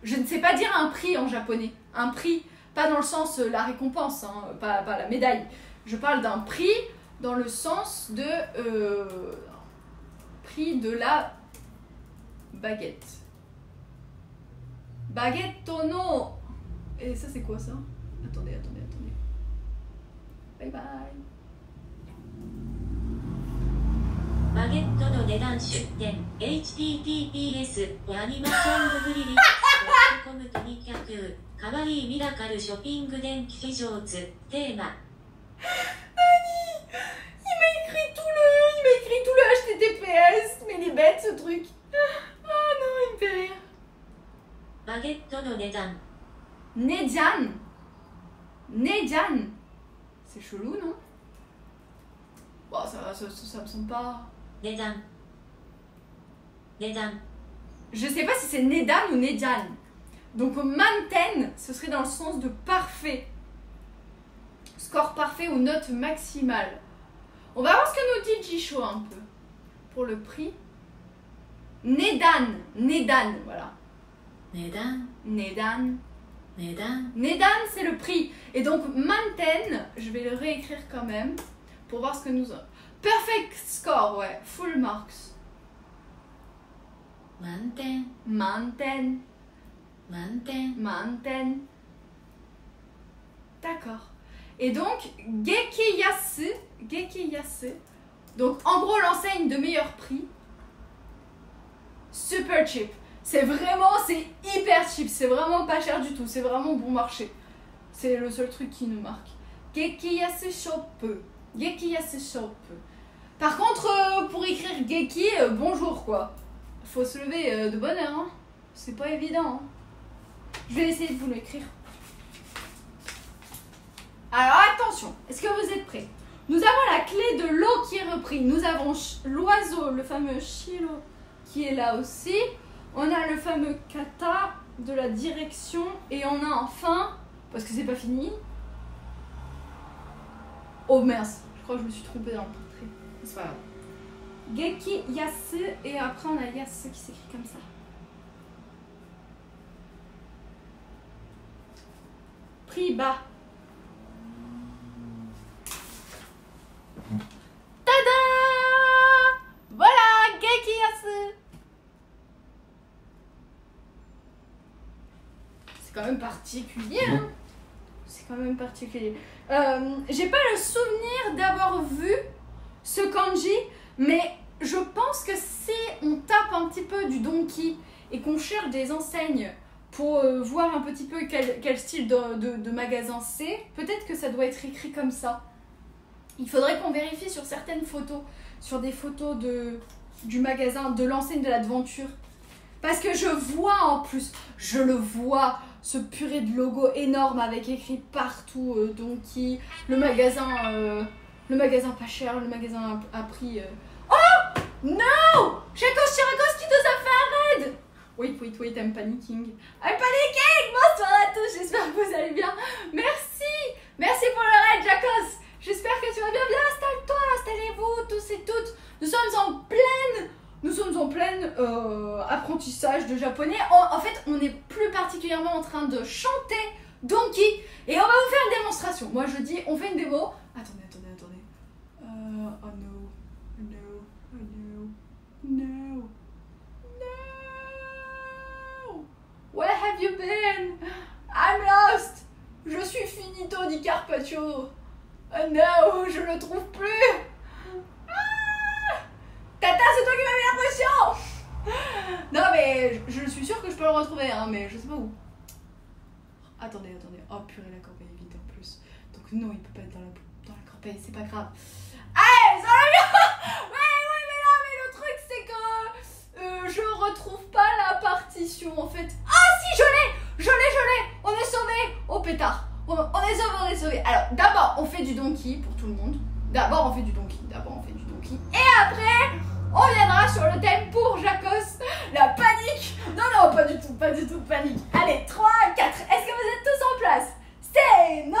je ne sais pas dire un prix en japonais. Un prix, pas dans le sens la récompense, hein, pas la médaille. Je parle d'un prix dans le sens de prix de la baguette. Baguette no. Et ça, c'est quoi ça? Attendez. Bye bye. バゲットの値段出店 HTTPS アニマションググリリックスコムと2脚かわいいミラカルショッピング電気非常図テーマ Il m'a écrit tout le HTTPS. Mais il est bête ce truc. Ah non, il me fait rire. バゲットの値段 Nejan. C'est chelou, non? Bon, ça me semble pas... 値段 Je sais pas si c'est Nedan ou Nejan. Donc Manten, ce serait dans le sens de parfait. Score parfait ou note maximale. On va voir ce que nous dit Jisho un peu. Pour le prix. Nedan, voilà. Nedan, c'est le prix. Et donc Manten, je vais le réécrire quand même. Pour voir ce que nous... Perfect score, ouais. Full marks. Manten. D'accord. Et donc, Gekiyasu. Donc, en gros, l'enseigne de meilleur prix. Super cheap. C'est hyper cheap. C'est vraiment pas cher du tout. C'est vraiment bon marché. C'est le seul truc qui nous marque. Gekiyasu Shop. Par contre, pour écrire Geki, bonjour quoi. Faut se lever de bonne heure. Hein. C'est pas évident. Hein. Je vais essayer de vous l'écrire. Alors attention, est-ce que vous êtes prêts? Nous avons la clé de l'eau qui est reprise. Nous avons l'oiseau, le fameux Shiro qui est là aussi. On a le fameux kata de la direction. Et on a enfin, parce que c'est pas fini. Oh mince, je crois que je me suis trompée dans le portrait. C'est pas grave. Gekiyasu et après on a Yasu qui s'écrit comme ça. Prix bas. Tada! Voilà, Gekiyasu. C'est quand même particulier, hein? C'est quand même particulier. J'ai pas le souvenir d'avoir vu ce kanji, mais je pense que si on tape un petit peu du Donki et qu'on cherche des enseignes pour voir un petit peu quel style de magasin c'est, peut-être que ça doit être écrit comme ça. Il faudrait qu'on vérifie sur certaines photos, sur des photos du magasin, de l'enseigne de l'aventure. Parce que je vois en plus, je le vois, ce purée de logo énorme avec écrit partout Donki, le magasin pas cher, le magasin à prix... Oh no! Shirokos qui nous a fait un raid! Wait, I'm panicking. Bonsoir à tous, j'espère que vous allez bien. Merci pour le raid, Jakos. J'espère que tu vas bien. Installe-toi, installez-vous tous et toutes. Nous sommes en pleine apprentissage de japonais. En fait, on est plus particulièrement en train de chanter Donki. Et on va vous faire une démonstration. Moi, je dis, on fait une démo. Attendez. Oh no. Where have you been? I'm lost. Je suis finito di Carpaccio. Oh no, je le trouve plus. Tata, c'est toi qui m'as mis la pression. Non mais je suis sûre que je peux le retrouver, hein, mais je sais pas où. Attendez. Oh purée, la corbeille est vide en plus. Donc non, il peut pas être dans la corbeille, c'est pas grave. Allez, ça va bien. Ouais, mais le truc c'est que je retrouve pas la partition en fait. Ah si, je l'ai. On est sauvés. Oh pétard. On est sauvés. Alors d'abord on fait du Donki pour tout le monde. D'abord on fait du Donki. Et après on viendra sur le thème pour Jacos, la panique. Non, non, pas du tout panique. Allez, 3, 4, est-ce que vous êtes tous en place? C'est non?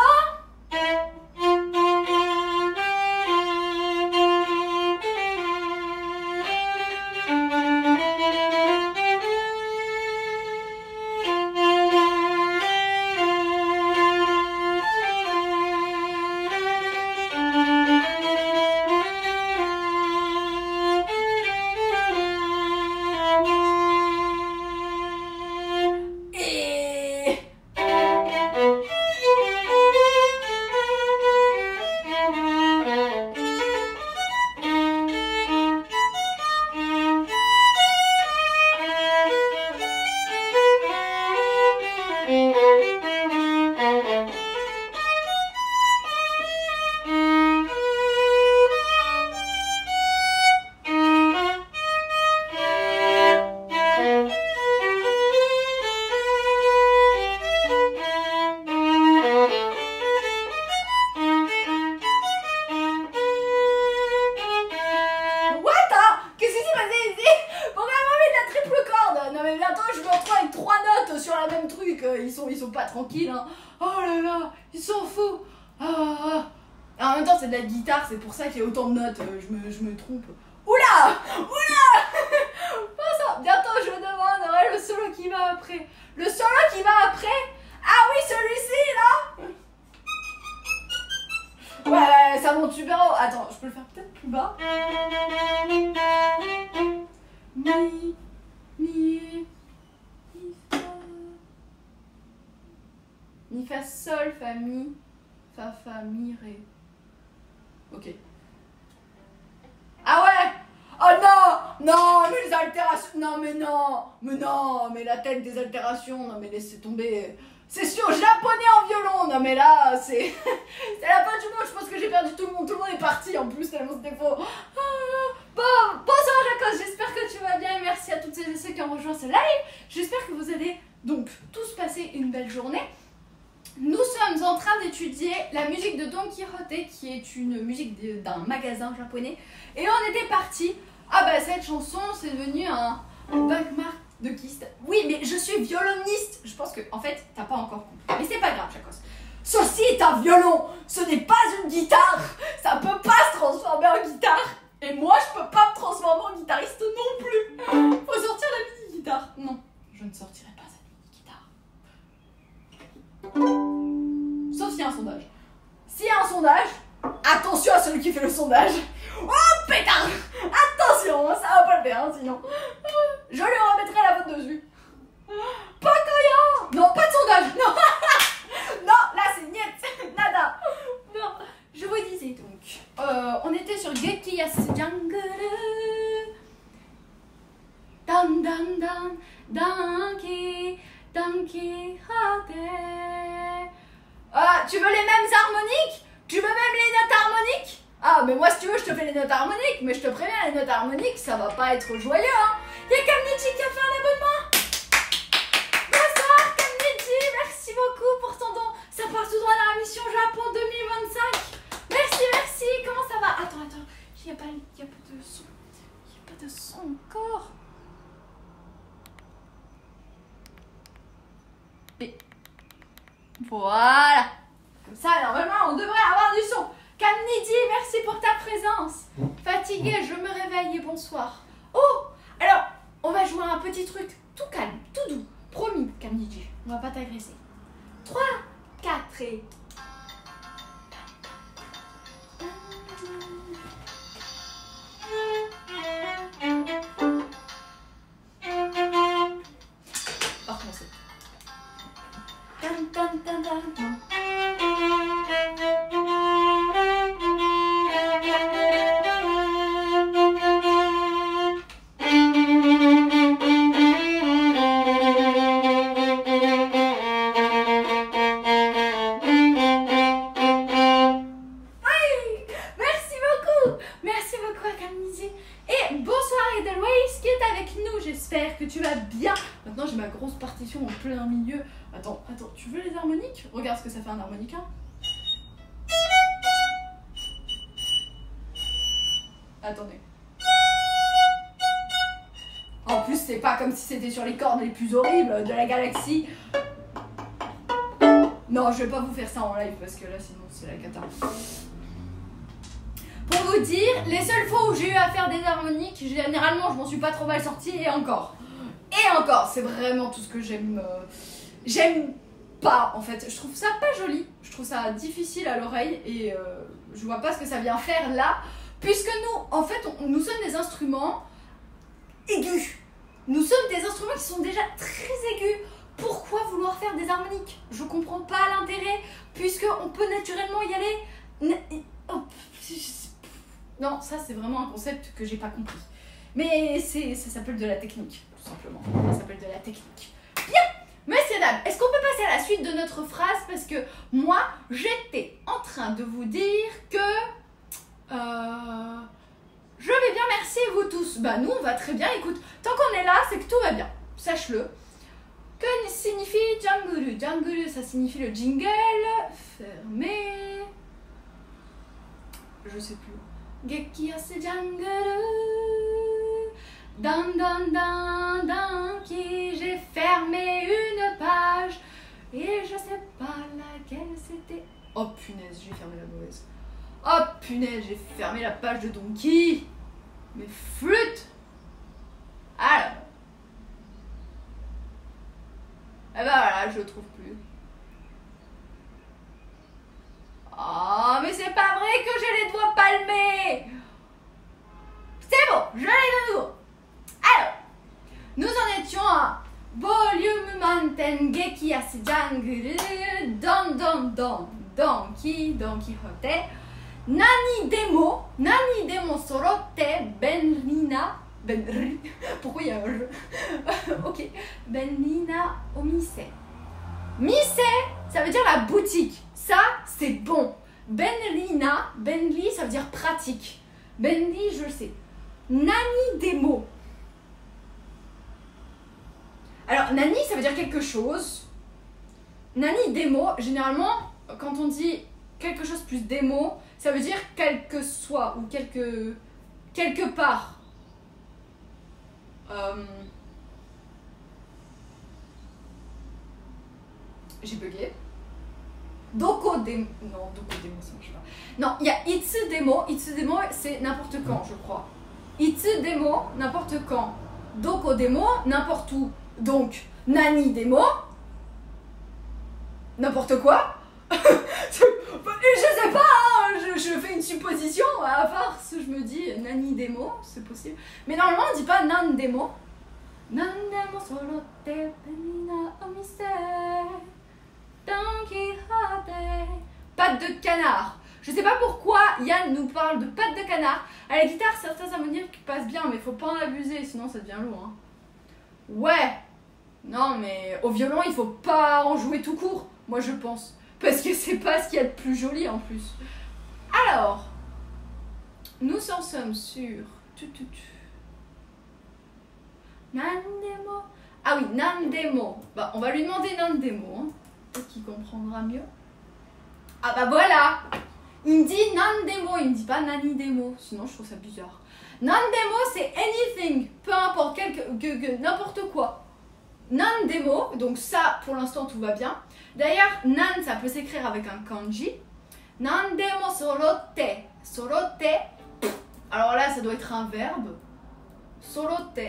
Ils sont pas tranquilles, hein. Oh là là, ils sont fous. Ah. Et en même temps, c'est de la guitare, c'est pour ça qu'il y a autant de notes. Je me trompe. Oula. Oh, ça. Bientôt, je me demanderai le solo qui va après. Le solo qui va après. Ah oui, celui-ci, là. Ouais, ça monte super haut. Attends, je peux le faire peut-être plus bas. Mi, fa, sol, fa, mi, fa, mi, ré. Ok. Ah ouais. Oh non. Non, mais les altérations. Non, mais la tête des altérations. Non, mais laissez tomber. C'est sur japonais en violon. Non, mais là, c'est la fin du monde. Je pense que j'ai perdu tout le monde. Tout le monde est parti en plus, tellement c'était faux. Bon, bonsoir Jacos, j'espère que tu vas bien et merci à toutes celles et ceux qui ont rejoint ce live. J'espère que vous allez donc tous passer une belle journée. Nous sommes en train d'étudier la musique de Don Quijote, qui est une musique d'un magasin japonais. Et on était parti. Ah bah cette chanson, c'est devenu un bookmark de Kist. Oui, mais je suis violoniste. Je pense que, en fait, t'as pas encore compris. Mais c'est pas grave, Jacos. Ceci est un violon. Ce n'est pas une guitare. Ça peut pas se transformer en guitare. Et moi, je peux pas me transformer en guitariste non plus. Faut sortir la mini-guitare. Non, je ne sortirai pas cette mini-guitare. Sauf s'il y a un sondage. S'il y a un sondage, attention à celui qui fait le sondage. Oh pétard. Attention, ça va pas le faire, hein, sinon. Je lui remettrai la faute dessus. Pas Koya. Non, pas de sondage. Non. Non, là c'est niet. Nada. Non, je vous disais donc. On était sur Gekiyasu Jungle. Dan dan dan. Danki. Danki Hate. Ah, tu veux les mêmes harmoniques? Tu veux même les notes harmoniques? Ah, mais moi si tu veux, je te fais les notes harmoniques, mais je te préviens, les notes harmoniques, ça va pas être joyeux, hein. Y'a Kamnichi qui a fait un abonnement. Bonsoir Kamnichi, merci beaucoup pour ton don. Ça part tout droit dans la mission Japon 2025. Merci, comment ça va? Attends, y a pas de son. Y a pas de son encore. Et voilà. Comme ça, normalement, on devrait avoir du son. Kamnidi, merci pour ta présence. Fatiguée, je me réveille et bonsoir. Oh, alors, on va jouer à un petit truc tout calme, tout doux. Promis, Kamnidi, on va pas t'agresser. 3, 4 et... On va recommencer. En plein milieu. Attends, tu veux les harmoniques? Regarde ce que ça fait un harmonica. Attendez. En plus, c'est pas comme si c'était sur les cordes les plus horribles de la galaxie. Non, je vais pas vous faire ça en live parce que là, sinon, c'est la cata. Pour vous dire, les seules fois où j'ai eu à faire des harmoniques, généralement, je m'en suis pas trop mal sortie et encore. Et encore, c'est vraiment tout ce que j'aime. J'aime pas, en fait. Je trouve ça pas joli. Je trouve ça difficile à l'oreille et je vois pas ce que ça vient faire là. Puisque nous, en fait, nous sommes des instruments aigus. Nous sommes des instruments qui sont déjà très aigus. Pourquoi vouloir faire des harmoniques? Je comprends pas l'intérêt, puisque on peut naturellement y aller. Non, ça c'est vraiment un concept que j'ai pas compris. Mais ça s'appelle de la technique, tout simplement. Ça s'appelle de la technique. Bien, messieurs, dames, est-ce qu'on peut passer à la suite de notre phrase? Parce que moi, j'étais en train de vous dire que... je vais bien, merci vous tous. Bah nous, on va très bien. Écoute, tant qu'on est là, c'est que tout va bien. Sache-le. Que signifie jungle? Jungle, ça signifie le jingle. Fermé. Je sais plus. Gekiyasu jungle. Dan dan dan dan qui j'ai fermé une page et je sais pas laquelle c'était. Oh punaise, j'ai fermé la mauvaise. Oh punaise, j'ai fermé la page de Donkey. Mais flûte. Alors. Eh ben voilà, je le trouve plus. Oh, mais c'est pas vrai que j'ai les doigts palmés. C'est bon, je l'ai de nouveau. Alors, nous en étions à Volume Mountain Gekiyasu Jungle Don Don Don Donkey Don Quijote Nani Demo Sorotte Benrina Benri. Pourquoi il y a un jeu? Ok. Benrina Omise. Mise, ça veut dire la boutique. Ça, c'est bon. Benrina, Benri, ça veut dire pratique. Benri, je sais. Nani Demo. Alors, nani, ça veut dire quelque chose. Nani Demo, généralement, quand on dit quelque chose plus démo, ça veut dire quel que soit ou quelque part. J'ai bugué. Doko demo. Non, doko demo, ça marche pas. Non, il y a itsu demo. Itsu demo, c'est n'importe quand, je crois. Itsu demo, n'importe quand. Doko demo, n'importe où. Donc, nani demo, n'importe quoi. Je sais pas, hein, je fais une supposition, à force, je me dis nani demo, c'est possible. Mais normalement, on dit pas nan demo. Nan demo sorotte benina omise Don Quijote. Pattes de canard. Je sais pas pourquoi Yann nous parle de pattes de canard. À la guitare, certains harmoniques passent bien, mais faut pas en abuser, sinon ça devient lourd. Hein. Ouais. Non, mais au violon, il faut pas en jouer tout court, moi je pense. Parce que c'est pas ce qu'il y a de plus joli en plus. Alors, nous en sommes sur... Nandemo. Ah oui, Nandemo. Bah, on va lui demander Nandemo. Hein. Peut-être qu'il comprendra mieux. Ah bah voilà. Il me dit Nandemo, il me dit pas Nani Demo. Sinon, je trouve ça bizarre. Nandemo, c'est anything. Peu importe, n'importe quoi. Nandemo, donc ça, pour l'instant, tout va bien. D'ailleurs, nan, ça peut s'écrire avec un kanji. Nandemo sorotte. Sorotte. Alors là, ça doit être un verbe. Sorotte.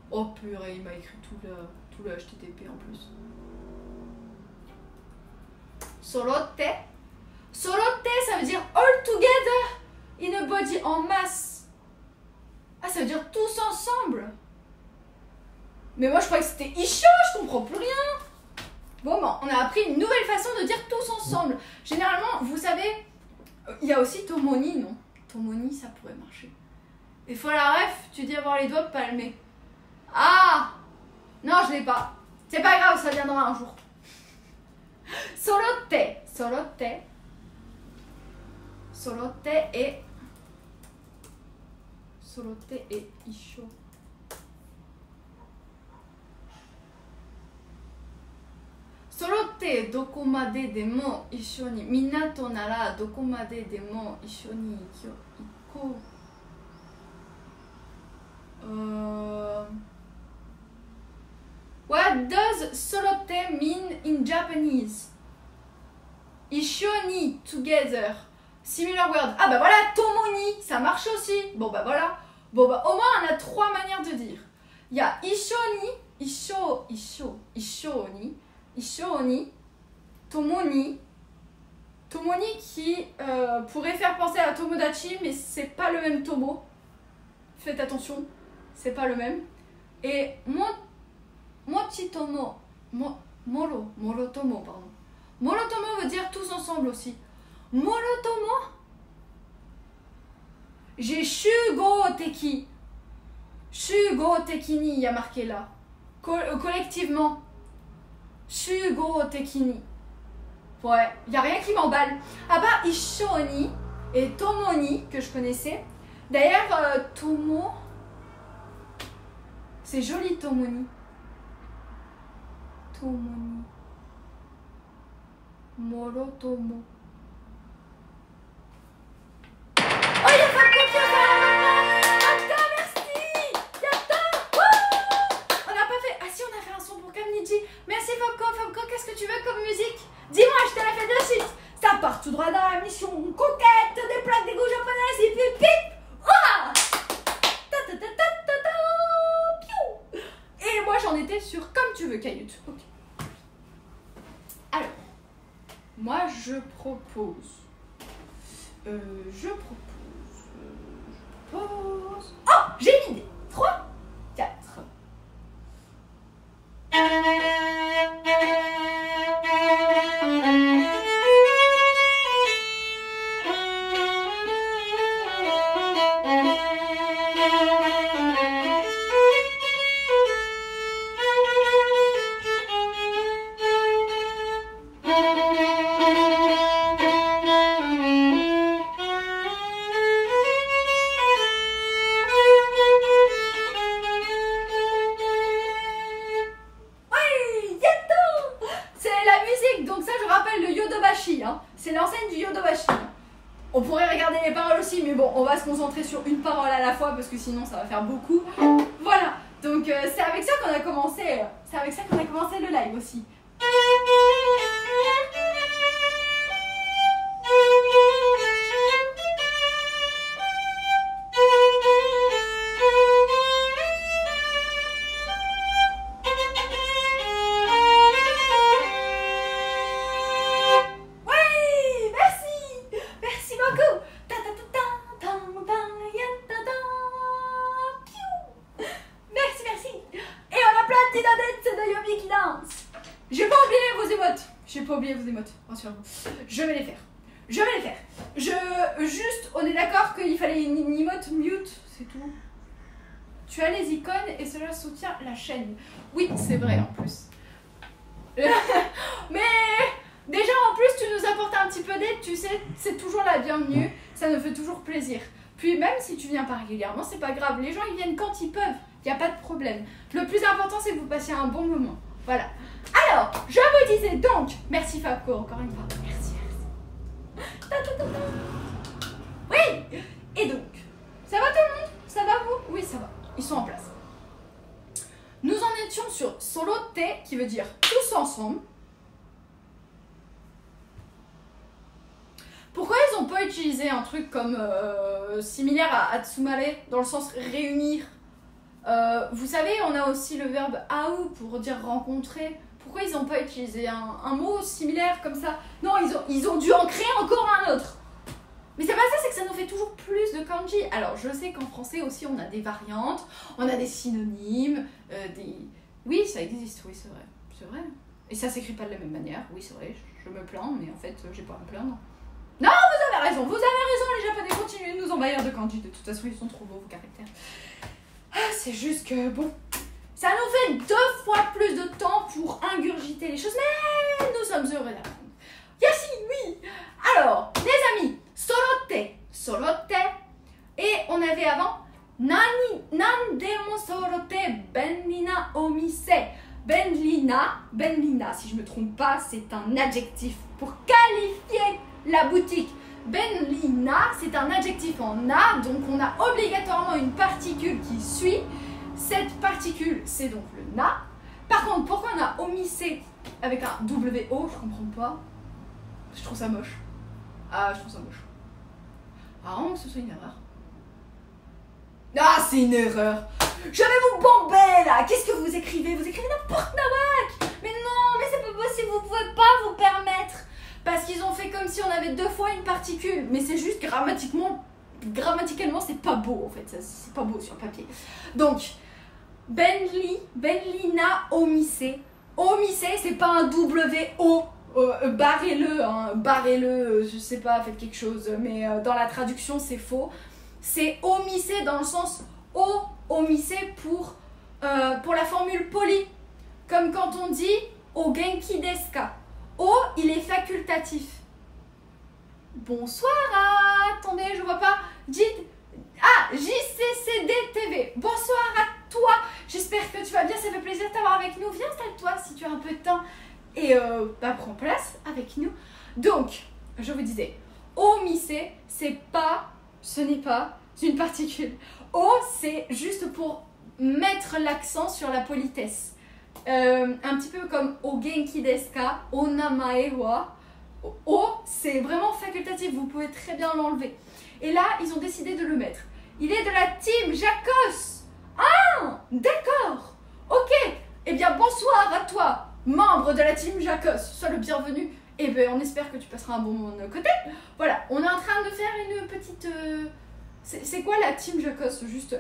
Oh purée, il m'a écrit tout le HTTP en plus. Sorotte. Sorotte, ça veut dire all together. In a body, en masse. Ah, ça veut dire tous ensemble. Mais moi, je croyais que c'était Isho, je comprends plus rien. Bon, on a appris une nouvelle façon de dire tous ensemble. Généralement, vous savez, il y a aussi Tomoni, non? Tomoni, ça pourrait marcher. Il faut la ref, tu dis avoir les doigts palmés. Ah! Non, je l'ai pas. C'est pas grave, ça viendra un jour. Sorotte. Sorotte. Sorotte et... Sorotte et Isho. Sorotte doko made demo issho ni minna to nara doko made demo issho ni ikko. What does solote mean in Japanese? Isho ni together. Similar word. Ah bah voilà, tomo ni, ça marche aussi. Bon bah voilà. Bon bah au moins on a 3 manières de dire. Il y a isho ni, isho ni, tomo ni. Tomo ni qui pourrait faire penser à tomodachi, mais c'est pas le même tomo. Faites attention, c'est pas le même. Et mochitomo, morotomo, pardon. Morotomo veut dire tous ensemble aussi. Morotomo, j'ai shugo teki. Shugo teki ni, il y a marqué là. Collectivement. Shugo teki ni. Ouais, il n'y a rien qui m'emballe. À part Isho ni et Tomo ni, que je connaissais. D'ailleurs, Tomo, c'est joli Tomo ni. Tomo ni. Morotomo. Oh, il y a pas de confiance à la maman. Attends, merci. Attends. On n'a pas fait... Ah si, on a fait un son pour Kamniji. Merci Fabco. Fabco, qu'est-ce que tu veux comme musique? Dis-moi, je te la fais de suite. Ça part tout droit dans la mission. Conquête des plaques d'égout japonaises et puis pip. Ah, et moi j'en étais sur comme tu veux, Caillute. Ok. Alors, moi je propose. Oh, j'ai une idée. 3, 4. C'est l'enseigne du Yodobashi. On pourrait regarder les paroles aussi, mais bon, on va se concentrer sur une parole à la fois parce que sinon ça va faire beaucoup. Voilà, donc c'est avec ça qu'on a commencé. C'est avec ça qu'on a commencé le live aussi. Je vais les faire. Juste, on est d'accord qu'il fallait une emote mute, c'est tout. Tu as les icônes et cela soutient la chaîne. Oui, c'est vrai en plus. Mais déjà en plus, tu nous apportes un petit peu d'aide, tu sais, c'est toujours la bienvenue. Ça nous fait toujours plaisir. Puis même si tu viens pas régulièrement, c'est pas grave. Les gens, ils viennent quand ils peuvent. Il n'y a pas de problème. Le plus important, c'est que vous passiez un bon moment. Voilà. Alors, je vous disais donc, merci Fabco, encore une fois. Merci. Oui. Et donc, ça va tout le monde? Ça va vous? Oui, ça va. Ils sont en place. Nous en étions sur solote, qui veut dire tous ensemble. Pourquoi ils n'ont pas utilisé un truc comme similaire à Atsumare, dans le sens réunir? Vous savez, on a aussi le verbe au pour dire rencontrer. Pourquoi ils n'ont pas utilisé un mot similaire comme ça? Non, ils ont dû en créer encore un autre. Mais c'est pas ça, c'est que ça nous fait toujours plus de kanji. Alors, je sais qu'en français aussi, on a des variantes, on a des synonymes, des... Oui, ça existe, oui, c'est vrai. C'est vrai. Et ça s'écrit pas de la même manière. Oui, c'est vrai, je me plains, mais en fait, j'ai pas à me plaindre. Non, vous avez raison, les Japonais continuent de nous envahir de kanji. De toute façon, ils sont trop beaux, vos caractères. Ah, c'est juste que, bon, ça nous fait 2 fois plus de temps pour ingurgiter les choses, mais nous sommes heureux d'apprendre. Yashi, oui. Alors, les amis, solote, et on avait avant, nandemo solote benlina omise. Benlina, si je me trompe pas, c'est un adjectif pour qualifier la boutique. Benlina, c'est un adjectif en na, donc on a obligatoirement une particule qui suit. Cette particule, c'est donc le na. Par contre, pourquoi on a omis C avec un W-O? Je comprends pas. Je trouve ça moche. Ah, je trouve ça moche. Ah, que ce soit une erreur. Ah, c'est une erreur. Je vais vous bomber là. Qu'est-ce que vous écrivez? Vous écrivez n'importe quoi. Mais non, mais c'est pas possible. Vous pouvez pas vous permettre. Parce qu'ils ont fait comme si on avait 2 fois une particule. Mais c'est juste grammaticalement, c'est pas beau en fait. C'est pas beau sur papier. Donc, Benlina omissé. Omissé, c'est pas un W-O. Barrez-le, hein, barrez-le, je sais pas, faites quelque chose. Mais dans la traduction, c'est faux. C'est omissé dans le sens O, omissé pour la formule polie. Comme quand on dit o genki desu ka. O, il est facultatif. Bonsoir, attendez, je vois pas. JCCD TV. Bonsoir à toi. J'espère que tu vas bien, ça fait plaisir de t'avoir avec nous. Viens, installe-toi si tu as un peu de temps. Et prends place avec nous. Donc, je vous disais, omissé, ce n'est pas une particule. O, c'est juste pour mettre l'accent sur la politesse. Un petit peu comme o genki desu ka, o namae wa. O, c'est vraiment facultatif, vous pouvez très bien l'enlever. Et là, ils ont décidé de le mettre. Il est de la team Jacos. Ah, d'accord. Ok. Eh bien, bonsoir à toi, membre de la team Jacos. Sois le bienvenu. Et bien, on espère que tu passeras un bon moment de notre côté. Voilà, on est en train de faire une petite... C'est quoi la team Jacos? Juste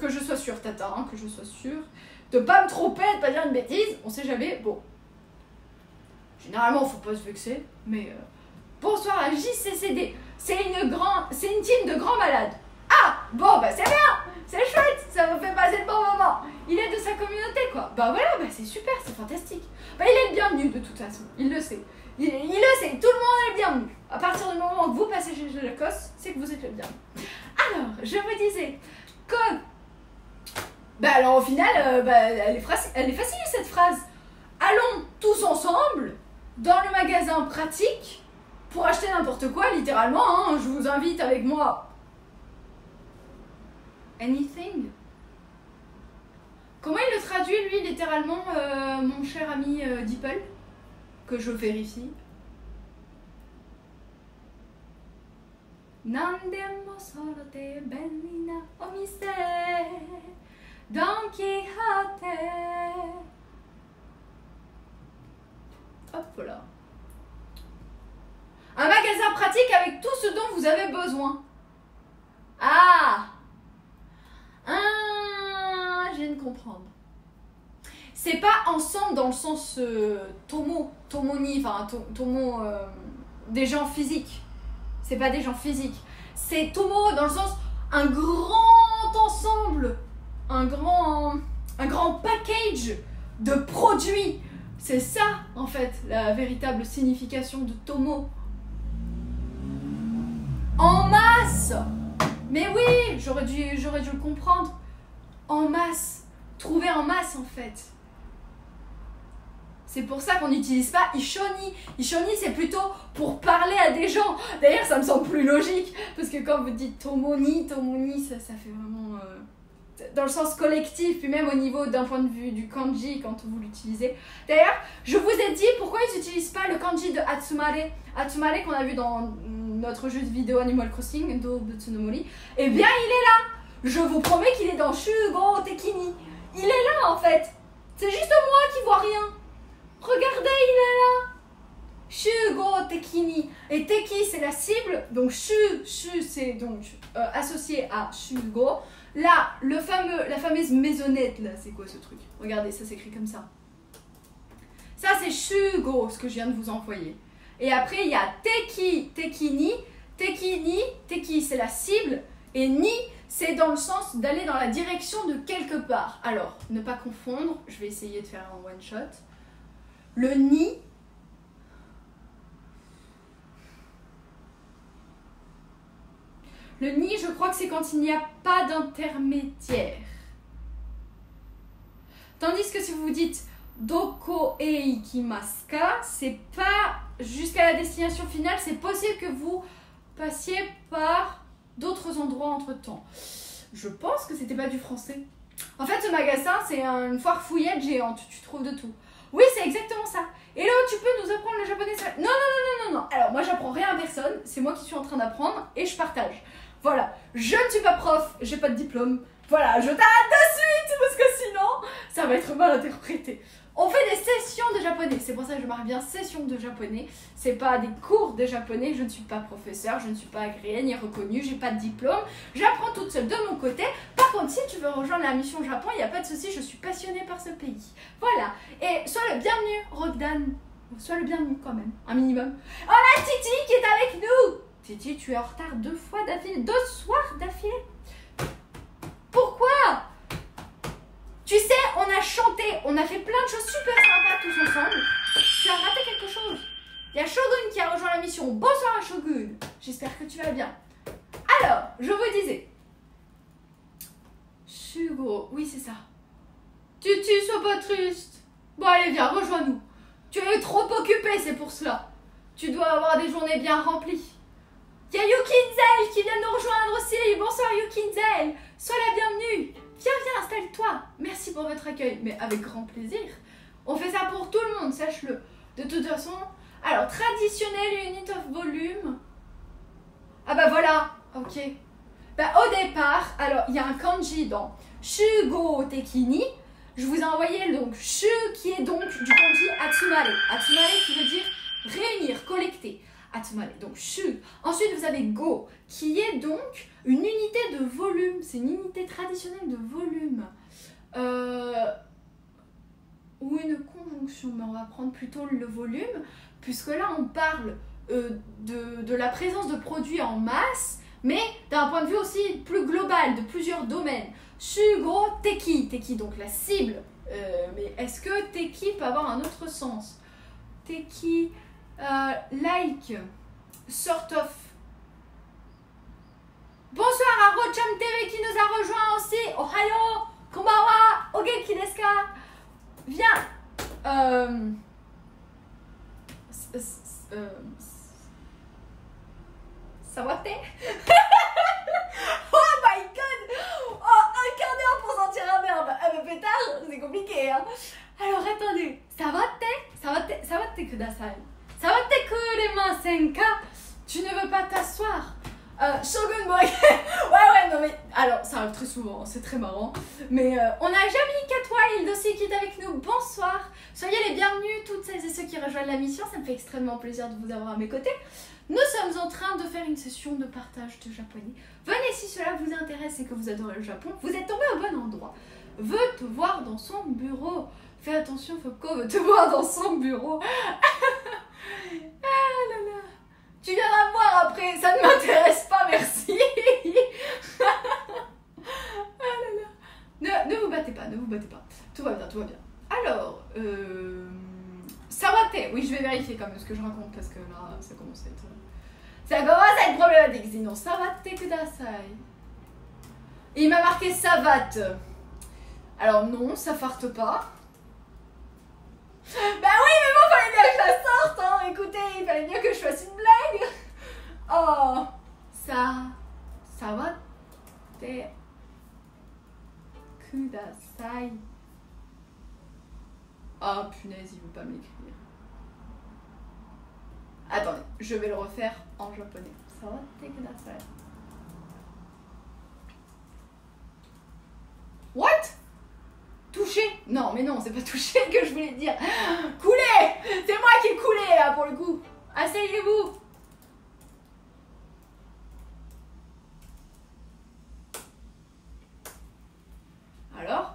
que je sois sûre, Tata, hein, que je sois sûre. De pas me tromper, de pas dire une bêtise. On sait jamais. Bon. Généralement, faut pas se vexer. Mais... bonsoir à JCCD. C'est une team de grands malades. Ah, bon, bah c'est bien. C'est chouette. Ça me fait passer de bons moments. Il est de sa communauté, quoi. Bah voilà, bah c'est super, c'est fantastique. Bah il est le bienvenu, de toute façon. Il le sait. Il le sait. Tout le monde est le bienvenu. À partir du moment où vous passez chez Jacos, c'est que vous êtes le bienvenu. Alors, je vous disais que... bah alors au final, elle est facile cette phrase. Allons tous ensemble dans le magasin pratique pour acheter n'importe quoi, littéralement, hein, je vous invite avec moi. Anything. Comment il le traduit, lui, littéralement, mon cher ami Deeple? Que je vérifie. Nandemo sorote benina omise Don Quijote. Hop là. Un magasin pratique avec tout ce dont vous avez besoin. Ah, je viens de comprendre. C'est pas ensemble dans le sens tomoni, enfin tomo, des gens physiques. C'est pas des gens physiques. C'est tomo dans le sens un grand ensemble, un grand package de produits. C'est ça en fait la véritable signification de tomo. En masse. Mais oui, j'aurais dû le comprendre. En masse. Trouver en masse, en fait. C'est pour ça qu'on n'utilise pas Ishoni. Ishoni, c'est plutôt pour parler à des gens. D'ailleurs, ça me semble plus logique. Parce que quand vous dites tomoni, ça fait vraiment... dans le sens collectif, puis même au niveau d'un point de vue du kanji, quand vous l'utilisez. D'ailleurs, je vous ai dit pourquoi ils n'utilisent pas le kanji de Atsumare. Atsumare qu'on a vu dans notre jeu de vidéo Animal Crossing, Doubutsu no Mori. Eh bien, il est là. Je vous promets qu'il est dans Shugo Tekini. Il est là, en fait. C'est juste moi qui vois rien. Regardez, il est là. Shugo Tekini. Et Teki, c'est la cible. Donc, Shu c'est donc associé à Shugo. Là, la fameuse maisonnette, là, c'est quoi ce truc? Regardez, ça s'écrit comme ça. Ça, c'est Shugo, ce que je viens de vous envoyer. Et après, il y a Teki, Tekini. Teki, c'est la cible. Et Ni, c'est dans le sens d'aller dans la direction de quelque part. Alors, ne pas confondre. Je vais essayer de faire un one shot. Le Ni. Le Ni, je crois que c'est quand il n'y a pas d'intermédiaire. Tandis que si vous dites Doko e ikimasu ka, c'est pas jusqu'à la destination finale, c'est possible que vous passiez par d'autres endroits entre temps. Je pense que c'était pas du français. En fait, ce magasin, c'est une foire fouillette géante. Tu trouves de tout. Oui, c'est exactement ça. Et là, tu peux nous apprendre le japonais. Non, non, non, non, non, non. Alors, moi, j'apprends rien à personne. C'est moi qui suis en train d'apprendre et je partage. Voilà. Je ne suis pas prof. J'ai pas de diplôme. Voilà, je t'arrête de suite parce que sinon, ça va être mal interprété. On fait des sessions de japonais. C'est pour ça que je marque bien session de japonais. C'est pas des cours de japonais. Je ne suis pas professeur. Je ne suis pas agréée ni reconnue. J'ai pas de diplôme. J'apprends toute seule de mon côté. Par contre, si tu veux rejoindre la mission Japon, il n'y a pas de souci. Je suis passionnée par ce pays. Voilà. Et sois le bienvenu, Rogdan. Sois le bienvenu quand même. Un minimum. On a Titi qui est avec nous. Titi, tu es en retard 2 fois d'affilée. 2 soirs d'affilée. Pourquoi? Tu sais, on a chanté, on a fait plein de choses super sympas tous ensemble. Tu as raté quelque chose. Il y a Shogun qui a rejoint la mission. Bonsoir à Shogun. J'espère que tu vas bien. Alors, je vous disais. Shugo, oui c'est ça. Titi, sois pas triste. Bon allez, viens, rejoins-nous. Tu es trop occupé, c'est pour cela. Tu dois avoir des journées bien remplies. Il y a Yukinzel qui vient nous rejoindre aussi. Bonsoir Yukinzel. Sois la bienvenue. Viens, viens, installe-toi. Merci pour votre accueil. Mais avec grand plaisir. On fait ça pour tout le monde, sache-le. De toute façon, alors, traditionnel unit of volume. Ah bah voilà, ok. Bah au départ, alors, il y a un kanji dans Shugo Tekini. Je vous ai envoyé donc Shu qui est donc du kanji Atsumare. Atsumare qui veut dire réunir, collecter. Atsumare, donc Shu. Ensuite, vous avez Go, qui est donc une unité de volume. C'est une unité traditionnelle de volume. Ou une conjonction, mais on va prendre plutôt le volume, puisque là, on parle de la présence de produits en masse, mais d'un point de vue aussi plus global, de plusieurs domaines. Shugo Teki, Teki, donc la cible. Mais est-ce que Teki peut avoir un autre sens? Teki... like, sort of. Bonsoir à Rocham TV qui nous a rejoint aussi. Ohayo, konbanwa, ogenki desu ka? Viens. Sawate. Oh my god. Oh, un quart d'heure pour sentir un verbe. Ah mais pétard, c'est compliqué hein. Alors attendez. Sawate kudasai. Sawate kuremasen ka? Tu ne veux pas t'asseoir? Shogun Boy. ouais, non mais... Alors, ça arrive très souvent, c'est très marrant. Mais on a Jamie Catwild aussi qui est avec nous. Bonsoir. Soyez les bienvenus, toutes celles et ceux qui rejoignent la mission. Ça me fait extrêmement plaisir de vous avoir à mes côtés. Nous sommes en train de faire une session de partage de japonais. Venez si cela vous intéresse et que vous adorez le Japon. Vous êtes tombé au bon endroit. Veut te voir dans son bureau. Fais attention, Foko veut te voir dans son bureau. Ah là là. Tu viendras me voir après, ça ne m'intéresse pas, merci. Ah là là. Ne vous battez pas, ne vous battez pas. Tout va bien, tout va bien. Alors, Sawate, oui je vais vérifier quand même ce que je raconte parce que là ça commence à être problématique. Sinon, Sawate kudasai. Et il m'a marqué savate. Alors non, ça farte pas. Bah oui, mais bon, fallait bien que je la sorte, hein. Écoutez, il fallait bien que je fasse une blague. Oh, sawate kudasai. Oh punaise, il veut pas m'écrire. Attendez, je vais le refaire en japonais. Sawate kudasai. What? Toucher? Non, mais non, c'est pas toucher que je voulais dire. Couler! C'est moi qui ai coulé là pour le coup. Asseyez-vous. Alors?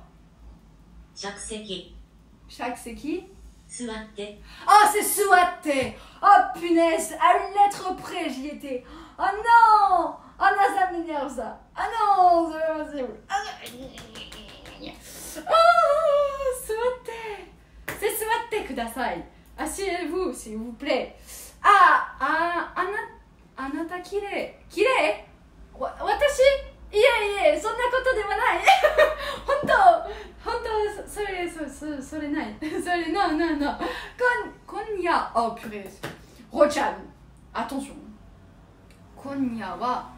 Shakuseki. Shakuseki? Suwatte. Oh, c'est suwatte! Oh punaise, à une lettre près j'y étais. Oh non! Oh non, ça m'énerve ça. Ah non, c'est pas possible. Oh, suwatte! C'est suwatte kudasai. Asseyez-vous, s'il vous plaît. Anata kirei. Kirei? Watashi? いえ、そんなことではない。本当、それない。それ、non. Konya, oh purée. Rochan, attention. Konya wa,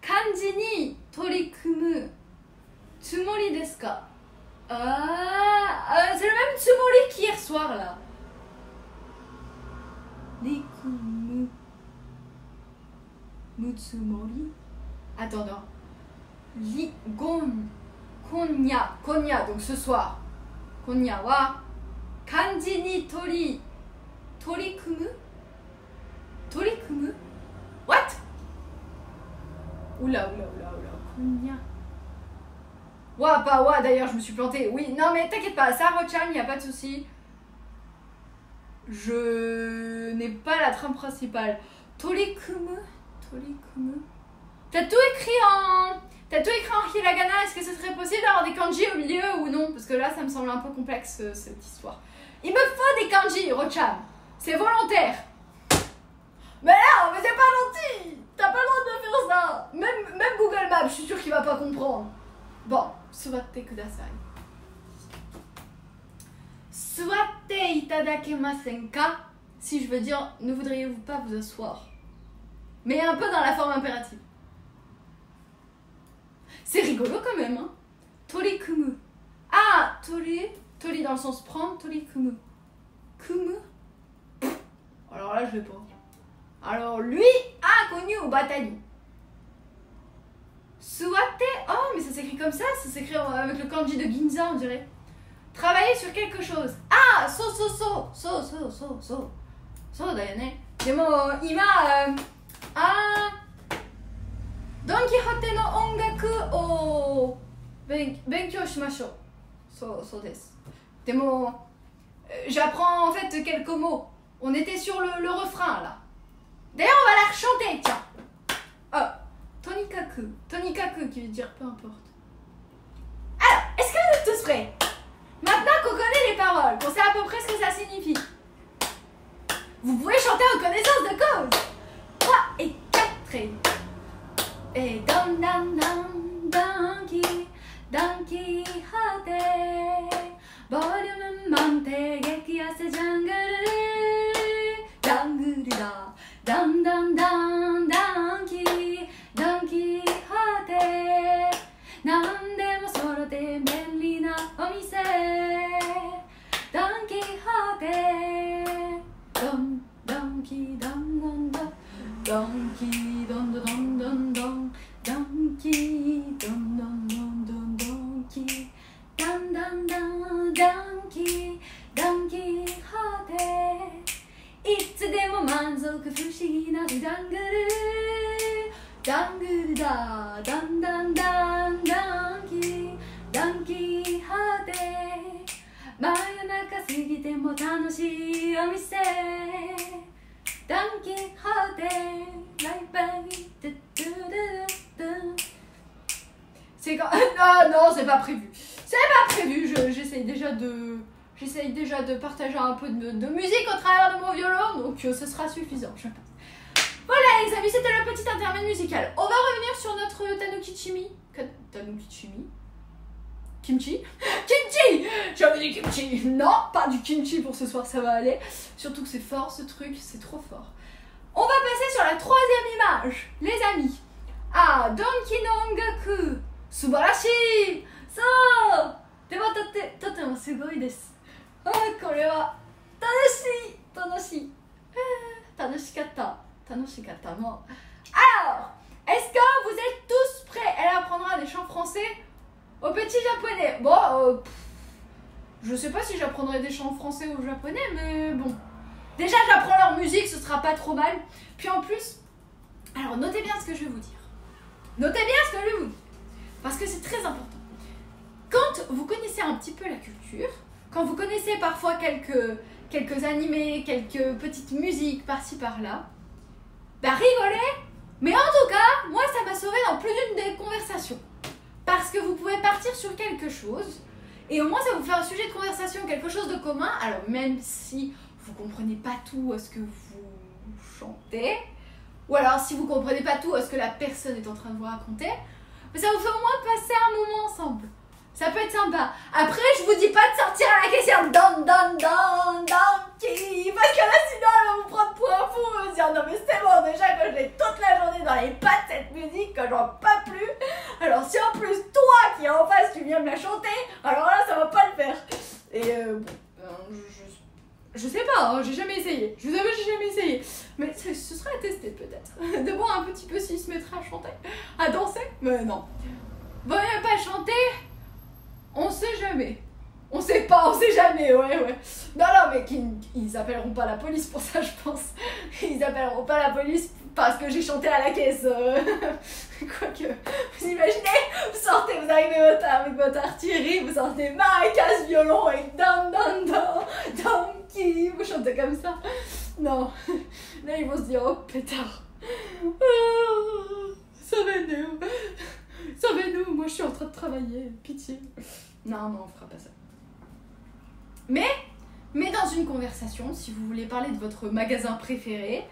kanji ni torikumu Tsumori desu ka? Ah, c'est le même tsumori qu'hier soir là. Rikumu. Mutsumori. Attends, non. Konya, donc ce soir. Konya wa kanji ni torikumu? What? Oula. Konya. Wa, pas wa, d'ailleurs, je me suis plantée. Oui, non, mais t'inquiète pas, ça, Rochan, y a pas de souci. Je n'ai pas la trame principale. Torikumu. T'as tout écrit en hiragana. Est-ce que ce serait possible d'avoir des kanji au milieu ou non? Parce que là, ça me semble un peu complexe, cette histoire. Il me faut des kanji, Rochan. C'est volontaire. Mais là, mais c'est pas gentil. T'as pas le droit de faire ça. Même Google Maps, je suis sûre qu'il va pas comprendre. Bon, suwatte kudasai. Suwatte itadakemasen ka? Si je veux dire, ne voudriez-vous pas vous asseoir? Mais un peu dans la forme impérative. C'est rigolo quand même, hein. Torikumu. Ah, tori dans le sens prendre, torikumu. Kumu. Alors là, je vais pas. Alors lui a connu au bataillon. Suwatte. Oh, mais ça s'écrit comme ça s'écrit avec le kanji de Ginza, on dirait. Travailler sur quelque chose. Ah, so da yo ne. Demo, ima, Don Quijote no ongaku o benkyou shimashou. So desu. Demo, j'apprends en fait quelques mots. On était sur le refrain là. D'ailleurs, on va la rechanter, tiens. Oh, tonikaku qui veut dire peu importe. Alors, est-ce que vous êtes tous prêts? Maintenant qu'on connaît les paroles, qu'on sait à peu près ce que ça signifie, vous pouvez chanter en connaissance de cause. 3 et 4 et Don Quijote, volume monte, gekiase jungle, da, Don Quijote, nandemo soro de benri na omise, Don Quijote, Donkey, Don Quijote, いつでも満足不思議なジャングルだダンダンキホーテ真夜中過ぎても楽しいお店ドンキホーテライバーにトゥトゥルルトゥ C'est quand... Ah non, c'est pas prévu. J'essaye déjà de partager un peu de musique au travers de mon violon, donc ce sera suffisant, je pense. Voilà les amis, c'était le petit intermède musical. On va revenir sur notre Tanukichimi. Kimchi. J'ai envie du kimchi. Non, pas du kimchi pour ce soir, ça va aller. Surtout que c'est fort ce truc, c'est trop fort. On va passer sur la troisième image, les amis. Ah, Donkey no Ongaku. Subarashi. So. Demo totemo sugoi desu. Ah, これは楽しかったも。Alors, est-ce que vous êtes tous prêts? Elle apprendra des chants français aux petits japonais. Bon, je sais pas si j'apprendrai des chants français aux japonais, mais bon. Déjà, j'apprends leur musique, ce sera pas trop mal. Puis en plus, alors notez bien ce que je vais vous dire. Parce que c'est très important. Quand vous connaissez un petit peu la culture, quand vous connaissez parfois quelques animés, quelques petites musiques par-ci par-là, bah rigolez, mais en tout cas, moi ça m'a sauvé dans plus d'une des conversations. Parce que vous pouvez partir sur quelque chose, et au moins ça vous fait un sujet de conversation, quelque chose de commun, alors même si vous comprenez pas tout à ce que vous chantez, ou alors si vous comprenez pas tout à ce que la personne est en train de vous raconter, mais ça vous fait au moins passer un moment ensemble. Ça peut être sympa. Après, je vous dis pas de sortir à la question Donkey, parce que là, sinon, elle va vous prendre pour un fou. Elle va se dire, non mais c'est bon, déjà que je l'ai toute la journée dans les pattes, cette musique, que j'en peux plus. Alors si en plus, toi qui est en face, tu Je sais pas, hein, j'ai jamais essayé. Je vous avoue, j'ai jamais essayé. Mais ce serait à tester peut-être. De voir un petit peu s'il se mettrait à chanter, à danser. Mais non. Bon, il pas chanter. On sait jamais. On sait pas, on sait jamais, ouais. Non, mais ils appelleront pas la police pour ça, je pense. Ils appelleront pas la police parce que j'ai chanté à la caisse. Quoique, vous imaginez, vous arrivez avec votre artillerie, vous sortez maracas, violon et donkey, vous chantez comme ça. Non, là ils vont se dire, oh pétard. Sauvez-nous, moi je suis en train de travailler, pitié. Non, on fera pas ça. Mais dans une conversation, si vous voulez parler de votre magasin préféré,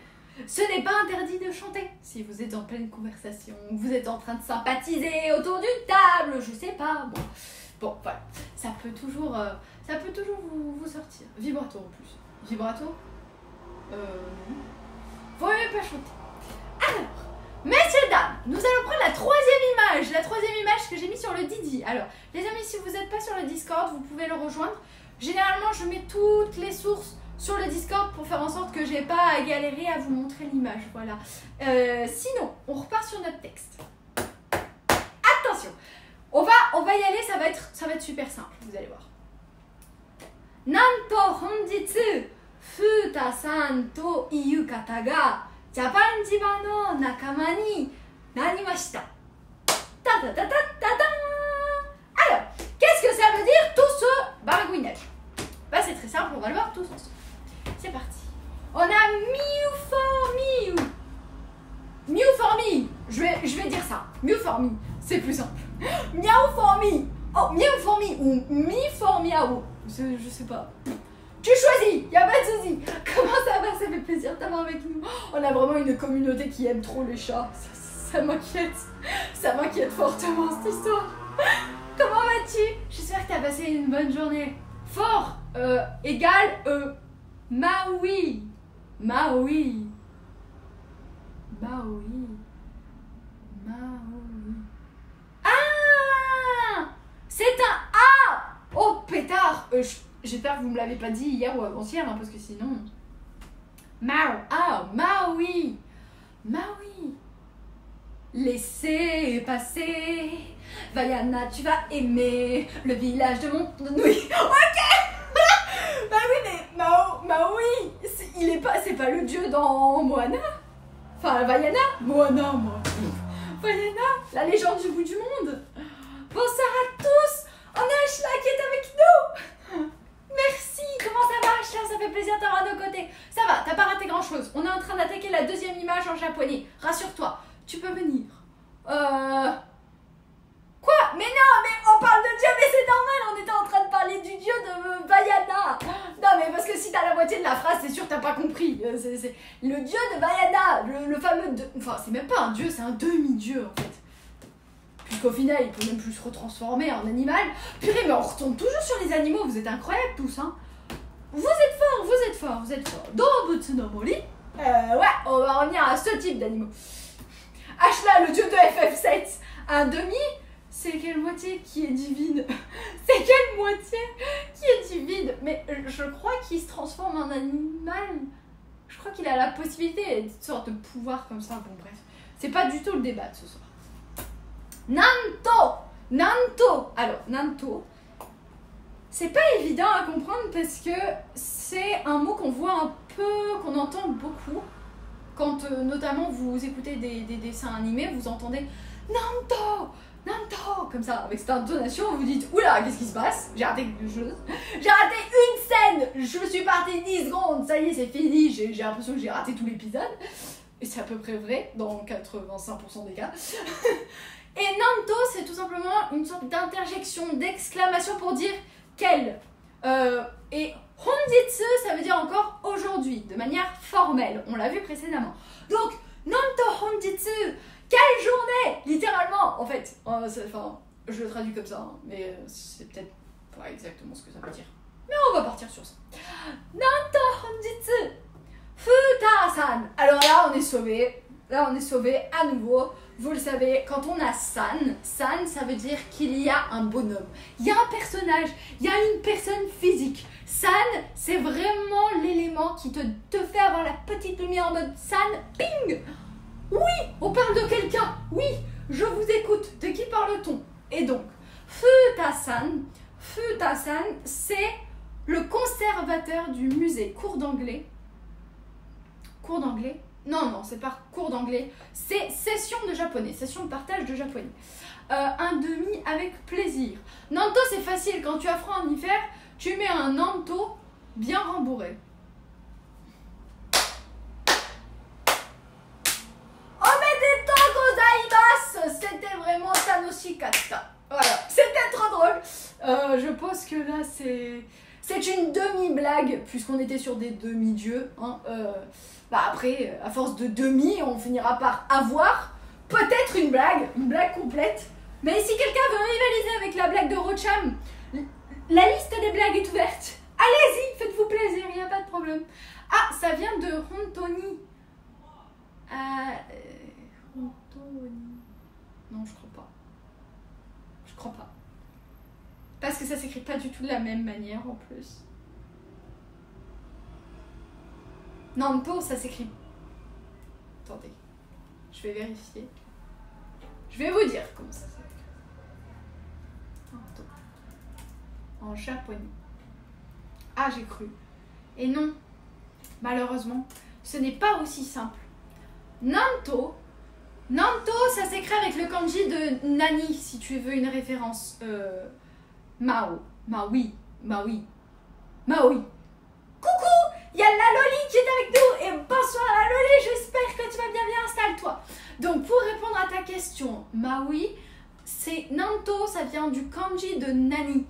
ce n'est pas interdit de chanter. Si vous êtes en pleine conversation, vous êtes en train de sympathiser autour d'une table, je sais pas. Bon, voilà. Ça peut toujours vous sortir. Vibrato en plus. Vibrato non. Faut même pas chanter. Alors, messieurs, dames, nous allons prendre la troisième image que j'ai mis sur le Didi. Alors, les amis, si vous n'êtes pas sur le Discord, vous pouvez le rejoindre. Généralement, je mets toutes les sources sur le Discord pour faire en sorte que j'ai pas à galérer à vous montrer l'image. Voilà. Sinon, on repart sur notre texte. Attention, on va y aller, ça va être super simple, vous allez voir. Nanto honjitsu Futa-san to iu kata ga Japan-jiba no nakama ni narimashita. Alors, qu'est-ce que ça veut dire tout ce baragouinage? Bah c'est très simple, on va le voir tous ensemble. C'est parti. On a Mew for me. Mew for me. Je vais dire ça. Mew for me. C'est plus simple. Meow for me. Oh, Mew for me ou Me for meow. Je sais pas. Tu choisis, y a pas de soucis. Comment ça va? Ça fait plaisir de t'avoir avec nous. On a vraiment une communauté qui aime trop les chats. Ça m'inquiète. Ça m'inquiète fortement cette histoire. Comment vas-tu? J'espère que t'as passé une bonne journée. Fort égale Maui. Ah, c'est un A. Oh pétard. J'espère que vous me l'avez pas dit hier ou avant-hier, hein, parce que sinon. Maui. Laissez passer. Vaiana, tu vas aimer le village de mon... Oui, ok. Bah oui, mais Maui, c'est pas le dieu dans Moana. Enfin, Vaiana. Moana, moi. Vaiana, la légende du bout du monde. Bonsoir à tous. On a Ashla qui est avec nous. Merci. Comment ça va, Ashla? Ça fait plaisir de t'avoir de côté. Ça va, t'as pas raté grand chose. On est en train d'attaquer la deuxième image en japonais. Rassure-toi, tu peux venir. Quoi? Mais non, mais on parle de Dieu, mais c'est normal, on était en train de parler du Dieu de Vaiana. Non, mais parce que si t'as la moitié de la phrase, c'est sûr que t'as pas compris. C'est le Dieu de Vaiana, le fameux... Enfin, c'est même pas un Dieu, c'est un demi-dieu, en fait. Puisqu'au final, il peut même plus se retransformer en animal. Purée, mais on retombe toujours sur les animaux, vous êtes incroyables tous, hein. Vous êtes forts. Dobutsu no Mori. Ouais, on va revenir à ce type d'animaux. Ashla, le dieu de FF7, un demi, c'est quelle moitié qui est divine? C'est quelle moitié qui est divine? Mais je crois qu'il se transforme en animal. Je crois qu'il a la possibilité d'une sorte de pouvoir comme ça. Bon, bref, c'est pas du tout le débat de ce soir. Nanto. Alors, Nanto, c'est pas évident à comprendre parce que c'est un mot qu'on voit un peu, qu'on entend beaucoup. Quand notamment vous écoutez des dessins animés, vous entendez Nanto, comme ça, avec cette intonation, vous dites oula, qu'est-ce qui se passe? J'ai raté quelque chose. J'ai raté une scène. Je suis partie 10 secondes, ça y est, c'est fini. J'ai l'impression que j'ai raté tout l'épisode. Et c'est à peu près vrai dans 85% des cas. Et Nanto, c'est tout simplement une sorte d'interjection, d'exclamation pour dire quelle. Et Honjitsu, ça veut dire encore aujourd'hui, de manière formelle. On l'a vu précédemment. Donc, Nanto Honjitsu, quelle journée? Littéralement, en fait. Enfin, je le traduis comme ça, hein, mais c'est peut-être pas exactement ce que ça veut dire. Mais on va partir sur ça. Nanto Honjitsu Futa-san. Alors là, on est sauvé. À nouveau. vous le savez, quand on a san, san ça veut dire qu'il y a un bonhomme. Il y a un personnage, il y a une personne physique. San, c'est vraiment l'élément qui te fait avoir la petite lumière en mode san, ping. Oui, on parle de quelqu'un. Oui, je vous écoute. De qui parle-t-on? Et donc, Futa-san, c'est le conservateur du musée. Cours d'anglais. Cours d'anglais? Non, c'est pas cours d'anglais. C'est session de japonais, session de partage de japonais. Un demi avec plaisir. Nanto, c'est facile. Quand tu as froid en hiver, tu mets un nanto bien rembourré. Omedetou gozaimasu! C'était vraiment tanoshikatta. Voilà, c'était trop drôle. Je pense que là, c'est une demi-blague, puisqu'on était sur des demi-dieux. Hein. Après, à force de demi, on finira par avoir peut-être une blague complète. Mais si quelqu'un veut rivaliser avec la blague de Rocham, la liste des blagues est ouverte. Allez-y, faites-vous plaisir, il n'y a pas de problème. Ah, ça vient de Hontoni. Hontoni. Non, je crois pas. Je crois pas. Parce que ça s'écrit pas du tout de la même manière en plus. Nanto, ça s'écrit. Attendez. Je vais vérifier. Je vais vous dire comment ça s'écrit. Nanto. En japonais. Ah, j'ai cru. Et non. Malheureusement, ce n'est pas aussi simple. Nanto, ça s'écrit avec le kanji de Nani, si tu veux une référence. Maui. Coucou, il y a la Loli qui est avec nous. Et bonsoir la Loli, j'espère que tu vas bien, installe-toi. Donc pour répondre à ta question, Maui, c'est Nanto, ça vient du kanji de Nani.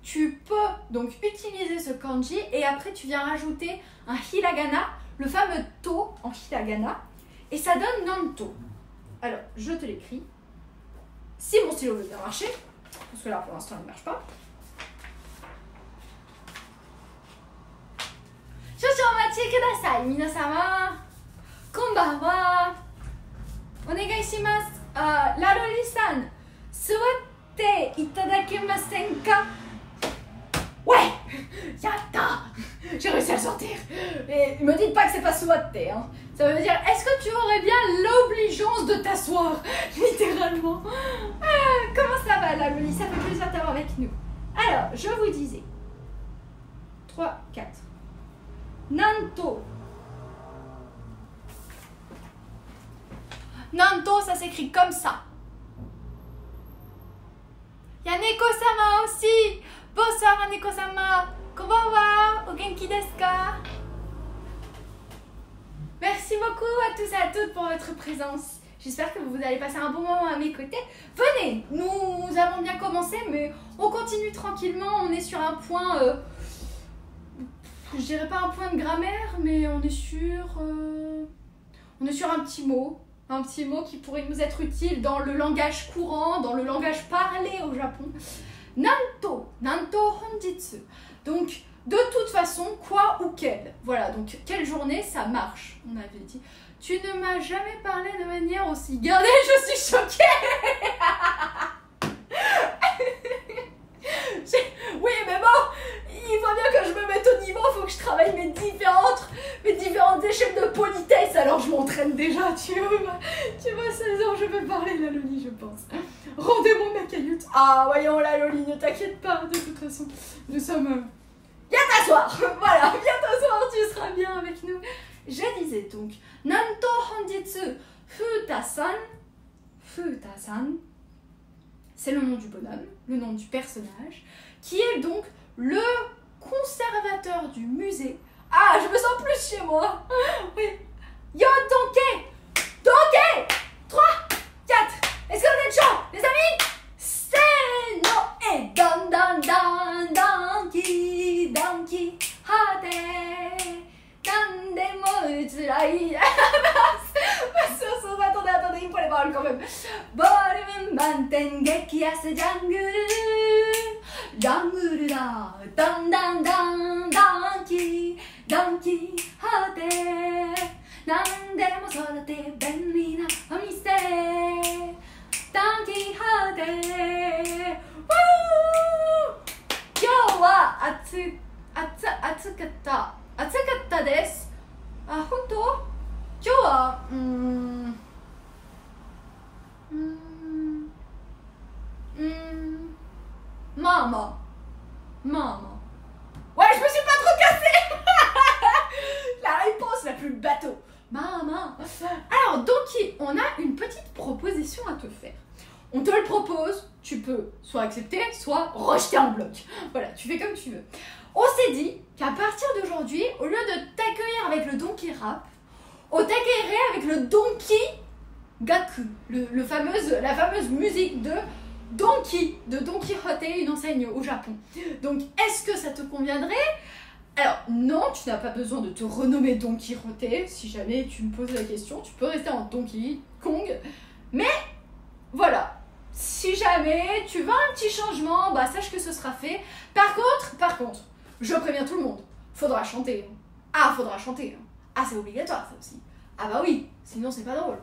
Tu peux donc utiliser ce kanji et après tu viens rajouter un hiragana, le fameux to en hiragana, et ça donne Nanto. Alors, je te l'écris. Si mon stylo veut bien marcher, parce que là pour l'instant il ne marche pas. Shosho omachi kudasai, minasama. Konbanwa. Onegai shimasu. La Loli-san, suwatte itadakemasen ka? Ouais, yatta. J'ai réussi à le sortir. Et me dites pas que c'est pas suwatte, hein. Ça veut dire, est-ce que tu aurais bien l'obligeance de t'asseoir? Littéralement. Comment ça va, la Loli? Ça fait plaisir de t'avoir avec nous. Alors, je vous disais. 3, 4. Nanto. Nanto, ça s'écrit comme ça. Il y a Neko-sama aussi. Bonsoir, Neko-sama. Konbanwa. O genki desu ka? Merci beaucoup à tous et à toutes pour votre présence. J'espère que vous allez passer un bon moment à mes côtés. Venez, nous avons bien commencé, mais on continue tranquillement. On est sur un point, je dirais pas un point de grammaire, mais on est sur un petit mot. Un petit mot qui pourrait nous être utile dans le langage courant, dans le langage parlé au Japon. Nanto honjitsu. Donc, de toute façon, quoi ou quelle. Voilà, donc quelle journée, ça marche, on avait dit. Tu ne m'as jamais parlé de manière aussi gardée, je suis choquée. Oui, mais bon, il faut bien que je me mette au niveau, il faut que je travaille mes différentes échelles de politesse. Alors je m'entraîne déjà, tu vois, 16 ans, je peux parler la Loli, je pense. Rendez-moi ma cahute. Ah, voyons la Loli, ne t'inquiète pas, de toute façon, nous sommes... Viens t'asseoir. Voilà, viens t'asseoir, tu seras bien avec nous. Je disais donc, Nanto honjitsu Futa-san, c'est le nom du bonhomme, le nom du personnage, qui est donc le conservateur du musée. Ah, je me sens plus chez moi. Oui. Yo, Donkey 3, 4. Est-ce que vous êtes chaud, les amis? C'est no et dan Donkey hate nandemo utsurai. Attendez, il faut les paroles quand même. Volume manten gekiyasu jungle. Jungle da dan Donkey hate nandemo sodatte benri na omise. 暑かったです。あ、本当？今日はまあまあ。Ouais, je me suis pas trop cassée. La réponse la plus bateau. Maman. Alors, Donkey, on a une petite proposition à te faire. On te le propose, tu peux soit accepter, soit rejeter en bloc. Voilà, tu fais comme tu veux. On s'est dit qu'à partir d'aujourd'hui, au lieu de t'accueillir avec le Donkey Rap, on t'accueillerait avec le Donkey Gaku, la fameuse musique de Don Quijote, une enseigne au Japon. Donc, est-ce que ça te conviendrait? Alors, non, tu n'as pas besoin de te renommer Don Quijote. Si jamais tu me poses la question, tu peux rester en Donkey Kong. Mais, voilà. Si jamais tu veux un petit changement, bah sache que ce sera fait. Par contre, je préviens tout le monde. Faudra chanter. Ah, faudra chanter. Ah, c'est obligatoire, ça aussi. Ah bah oui, sinon c'est pas drôle.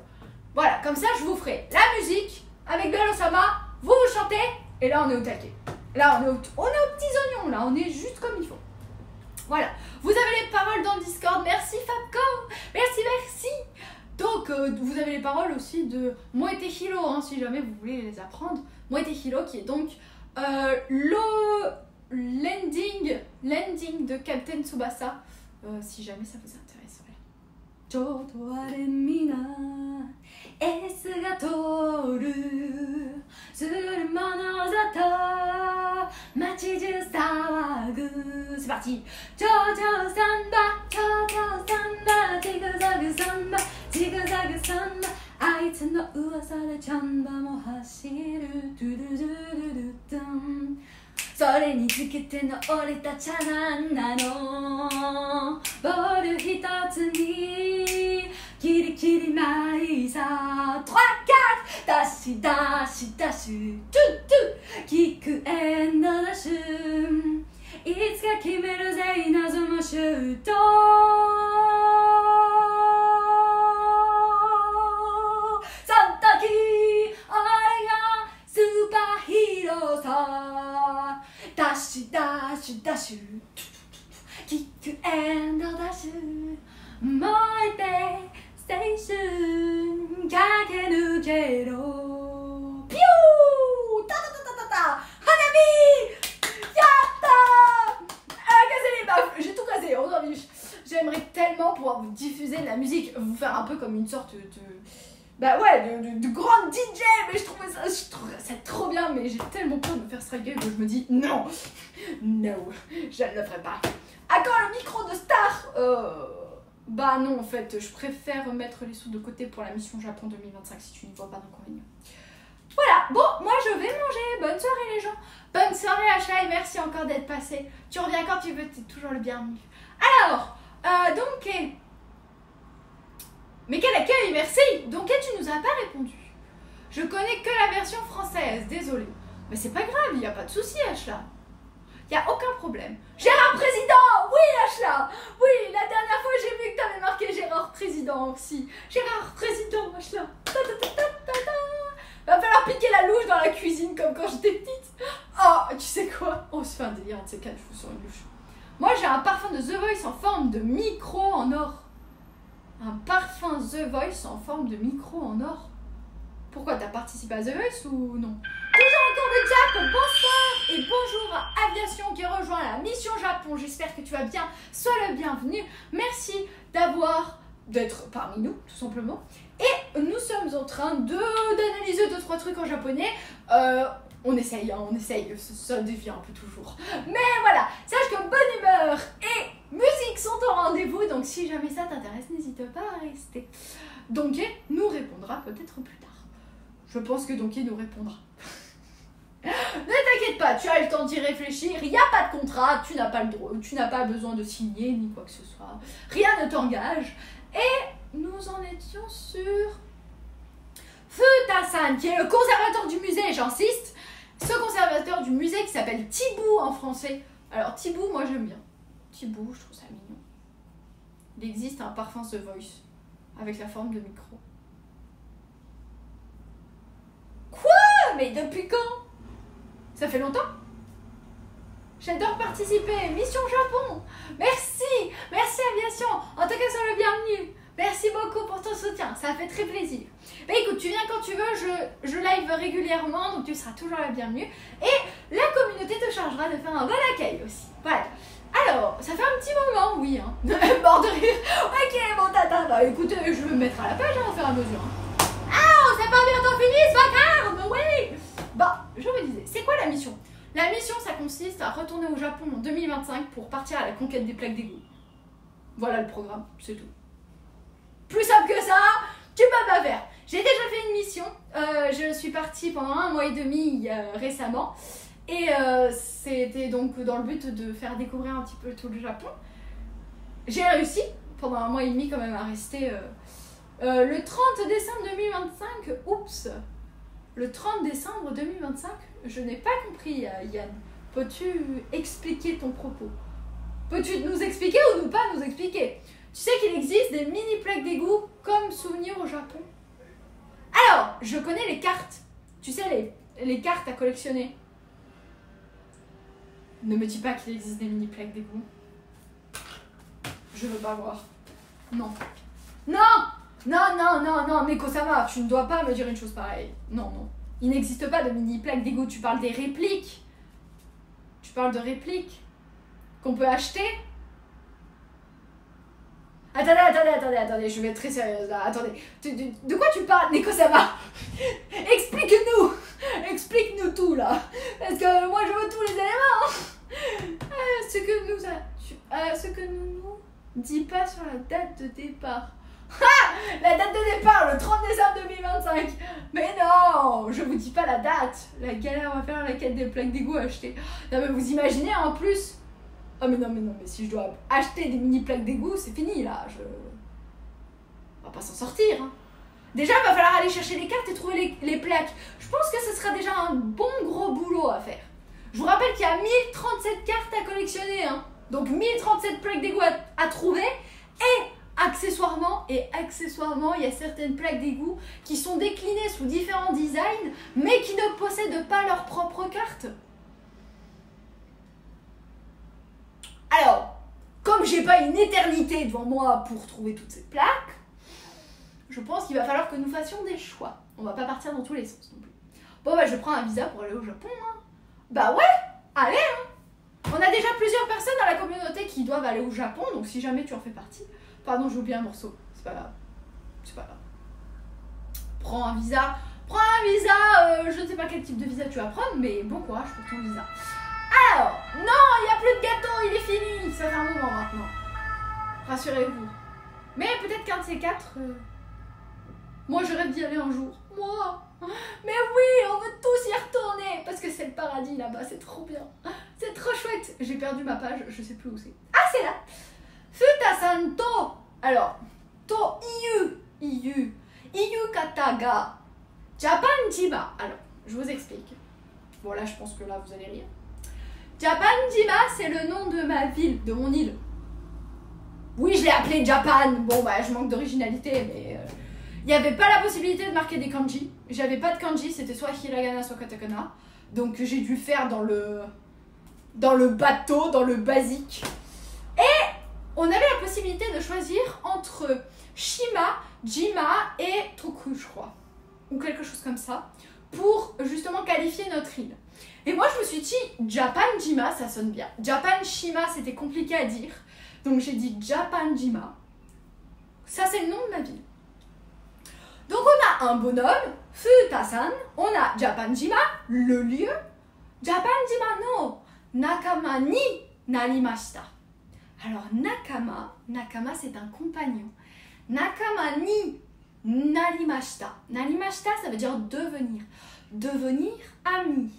Voilà, comme ça, je vous ferai la musique avec Belle-Osama. Vous chantez, et là on est au taquet. Là on est aux petits oignons, là on est juste comme il faut. Voilà, vous avez les paroles dans le Discord, merci Fabcom, merci. Donc vous avez les paroles aussi de Moete Hiro, hein, si jamais vous voulez les apprendre. Moete Hiro qui est donc l'ending de Captain Tsubasa, si jamais ça vous intéresse. C'est parti. J'aimerais tellement pouvoir vous diffuser de la musique, vous faire un peu comme une sorte de grande DJ, mais je trouverais ça trop bien, mais j'ai tellement peur de me faire striker que je me dis non, je ne le ferai pas. À quand le micro de star? Bah non, en fait, je préfère mettre les sous de côté pour la mission Japon 2025 si tu n'y vois pas d'inconvénient. Voilà, bon, moi je vais manger. Bonne soirée les gens. Bonne soirée Asha et merci encore d'être passé. Tu reviens quand tu veux, t'es toujours le bienvenu. Alors, Donkey. Mais quel accueil, merci. Donkey, tu nous as pas répondu. Je connais que la version française, désolée. Mais c'est pas grave, il n'y a pas de souci Ashla. Il n'y a aucun problème. Gérard Président. Oui Ashla. Oui, la dernière fois j'ai vu que t'avais marqué Gérard Président aussi. Gérard Président Ashla. Va falloir piquer la louche dans la cuisine comme quand j'étais petite. Oh, tu sais quoi? On se fait un délire, de ces quatre cheveux sur une louche. Moi j'ai un parfum de The Voice en forme de micro en or. Un parfum The Voice en forme de micro en or. Pourquoi, t'as participé à The Voice ou non? Toujours encore de Jack, bonsoir et bonjour à Aviation qui rejoint la mission Japon. J'espère que tu vas bien, sois le bienvenu. Merci d'être parmi nous, tout simplement. Et nous sommes en train d'analyser 2-3 trucs en japonais. On essaye, ça dévie un peu toujours. Mais voilà, sache que bonne humeur et musique sont au rendez-vous. Donc si jamais ça t'intéresse, n'hésite pas à rester. Donkey nous répondra peut-être plus tard. Je pense que Donkey nous répondra. Ne t'inquiète pas, tu as le temps d'y réfléchir. Il n'y a pas de contrat, tu n'as pas le droit, tu n'as pas besoin de signer ni quoi que ce soit. Rien ne t'engage. Et nous en étions sur Futa-san, qui est le conservateur du musée, j'insiste. Ce conservateur du musée qui s'appelle Thibou en français. Alors Thibou, moi j'aime bien. Thibou, je trouve ça mignon. Il existe un parfum The Voice avec la forme de micro. Quoi? Mais depuis quand? Ça fait longtemps? J'adore participer. Mission Japon. Merci. Merci Aviation. En tout cas, sois le bienvenu. Merci beaucoup pour ton soutien. Ça fait très plaisir. Bah écoute, tu viens quand tu veux. Je live régulièrement, donc tu seras toujours la bienvenue. Et la communauté te chargera de faire un bon accueil aussi. Voilà. Alors, ça fait un petit moment, oui. Hein. Mort de rire. Ok, bon, tata. Bah écoutez, je vais me mettre à la page hein, au fur et à mesure. Hein. Ah, c'est pas bientôt fini, c'est pas grave. Oui. Bah, je me disais, c'est quoi la mission? La mission, ça consiste à retourner au Japon en 2025 pour partir à la conquête des plaques d'égout. Voilà le programme, c'est tout. Plus simple que ça, tu peux pas faire. J'ai déjà fait une mission. Je suis partie pendant 1 mois et demi récemment. Et c'était donc dans le but de faire découvrir un petit peu tout le Japon. J'ai réussi pendant 1 mois et demi quand même à rester. Le 30 décembre 2025, oups. Le 30 décembre 2025, je n'ai pas compris, Yann. Peux-tu expliquer ton propos? Peux-tu nous expliquer ou ne pas nous expliquer? Tu sais qu'il existe des mini plaques d'égout comme souvenir au Japon? Alors, je connais les cartes. Tu sais, les cartes à collectionner. Ne me dis pas qu'il existe des mini plaques d'égout. Je veux pas voir. Non. Non! Non, non, non, non, Neko-sama, tu ne dois pas me dire une chose pareille. Non, non. Il n'existe pas de mini plaques d'égout. Tu parles des répliques. Tu parles de répliques qu'on peut acheter. Attendez, je vais être très sérieuse là. Attendez. De quoi tu parles, Neko-sama? Explique-nous! Explique-nous tout là. Parce que moi je veux tous les éléments. Ce que nous dis pas sur la date de départ. Ha! La date de départ, le 30 décembre 2025. Mais non, je vous dis pas la date. La galère va faire la quête des plaques d'égout achetées. Non mais vous imaginez en plus. Oh mais non, mais si je dois acheter des mini plaques d'égout, c'est fini là. On va pas s'en sortir. Hein. Déjà, il va falloir aller chercher les cartes et trouver les plaques. Je pense que ce sera déjà un bon gros boulot à faire. Je vous rappelle qu'il y a 1037 cartes à collectionner. Hein. Donc 1037 plaques d'égout à trouver. Et accessoirement, il y a certaines plaques d'égout qui sont déclinées sous différents designs, mais qui ne possèdent pas leur propre carte. Alors, comme j'ai pas une éternité devant moi pour trouver toutes ces plaques, je pense qu'il va falloir que nous fassions des choix. On va pas partir dans tous les sens non plus. Bon bah je prends un visa pour aller au Japon. Hein. Bah ouais, allez hein. On a déjà plusieurs personnes dans la communauté qui doivent aller au Japon, donc si jamais tu en fais partie... Pardon, j'ai oublié un morceau, c'est pas grave. C'est pas grave. Prends un visa. Je ne sais pas quel type de visa tu vas prendre, mais bon courage pour ton visa. Alors, non, il n'y a plus de gâteau, il est fini. Ça fait un moment maintenant. Rassurez-vous. Mais peut-être qu'un de ces quatre... Moi, je rêve d'y aller un jour. Moi. Mais oui, on veut tous y retourner. Parce que c'est le paradis là-bas, c'est trop bien. C'est trop chouette. J'ai perdu ma page, je sais plus où c'est. Ah, c'est là. Futa-san to. Alors, to iyu kata ga Japan-jima. Alors, je vous explique. Bon, là, je pense que là, vous allez rire. Japan-jima, c'est le nom de ma ville, de mon île. Oui, je l'ai appelé Japan. Bon, bah, je manque d'originalité, mais... Il n'y avait pas la possibilité de marquer des kanji. J'avais pas de kanji, c'était soit hiragana, soit katakana. Donc, j'ai dû faire dans le bateau, dans le basique. Et on avait la possibilité de choisir entre Shima, Jima et Toku, je crois. Ou quelque chose comme ça. Pour, justement, qualifier notre île. Et moi, je me suis dit, Japan-jima, ça sonne bien. Japan-shima, c'était compliqué à dire. Donc, j'ai dit Japan-jima. Ça, c'est le nom de ma ville. Donc, on a un bonhomme, Futa-san. On a Japan-jima, le lieu. Japan-jima no nakama ni narimashita. Alors, nakama, c'est un compagnon. Nakama ni narimashita. Narimashita, ça veut dire devenir. Devenir ami.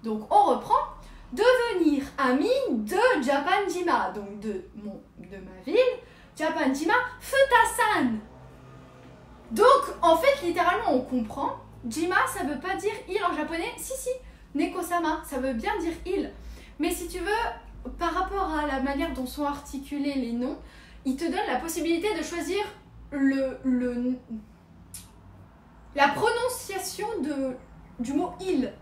Donc, on reprend. Devenir ami de Japan-jima. Donc, de ma ville. Japan-jima, Futa-san. Donc, en fait, littéralement, on comprend. Jima, ça veut pas dire île en japonais. Si, Neko-sama, ça veut bien dire île. Mais si tu veux, par rapport à la manière dont sont articulés les noms, il te donne la possibilité de choisir la prononciation du mot île.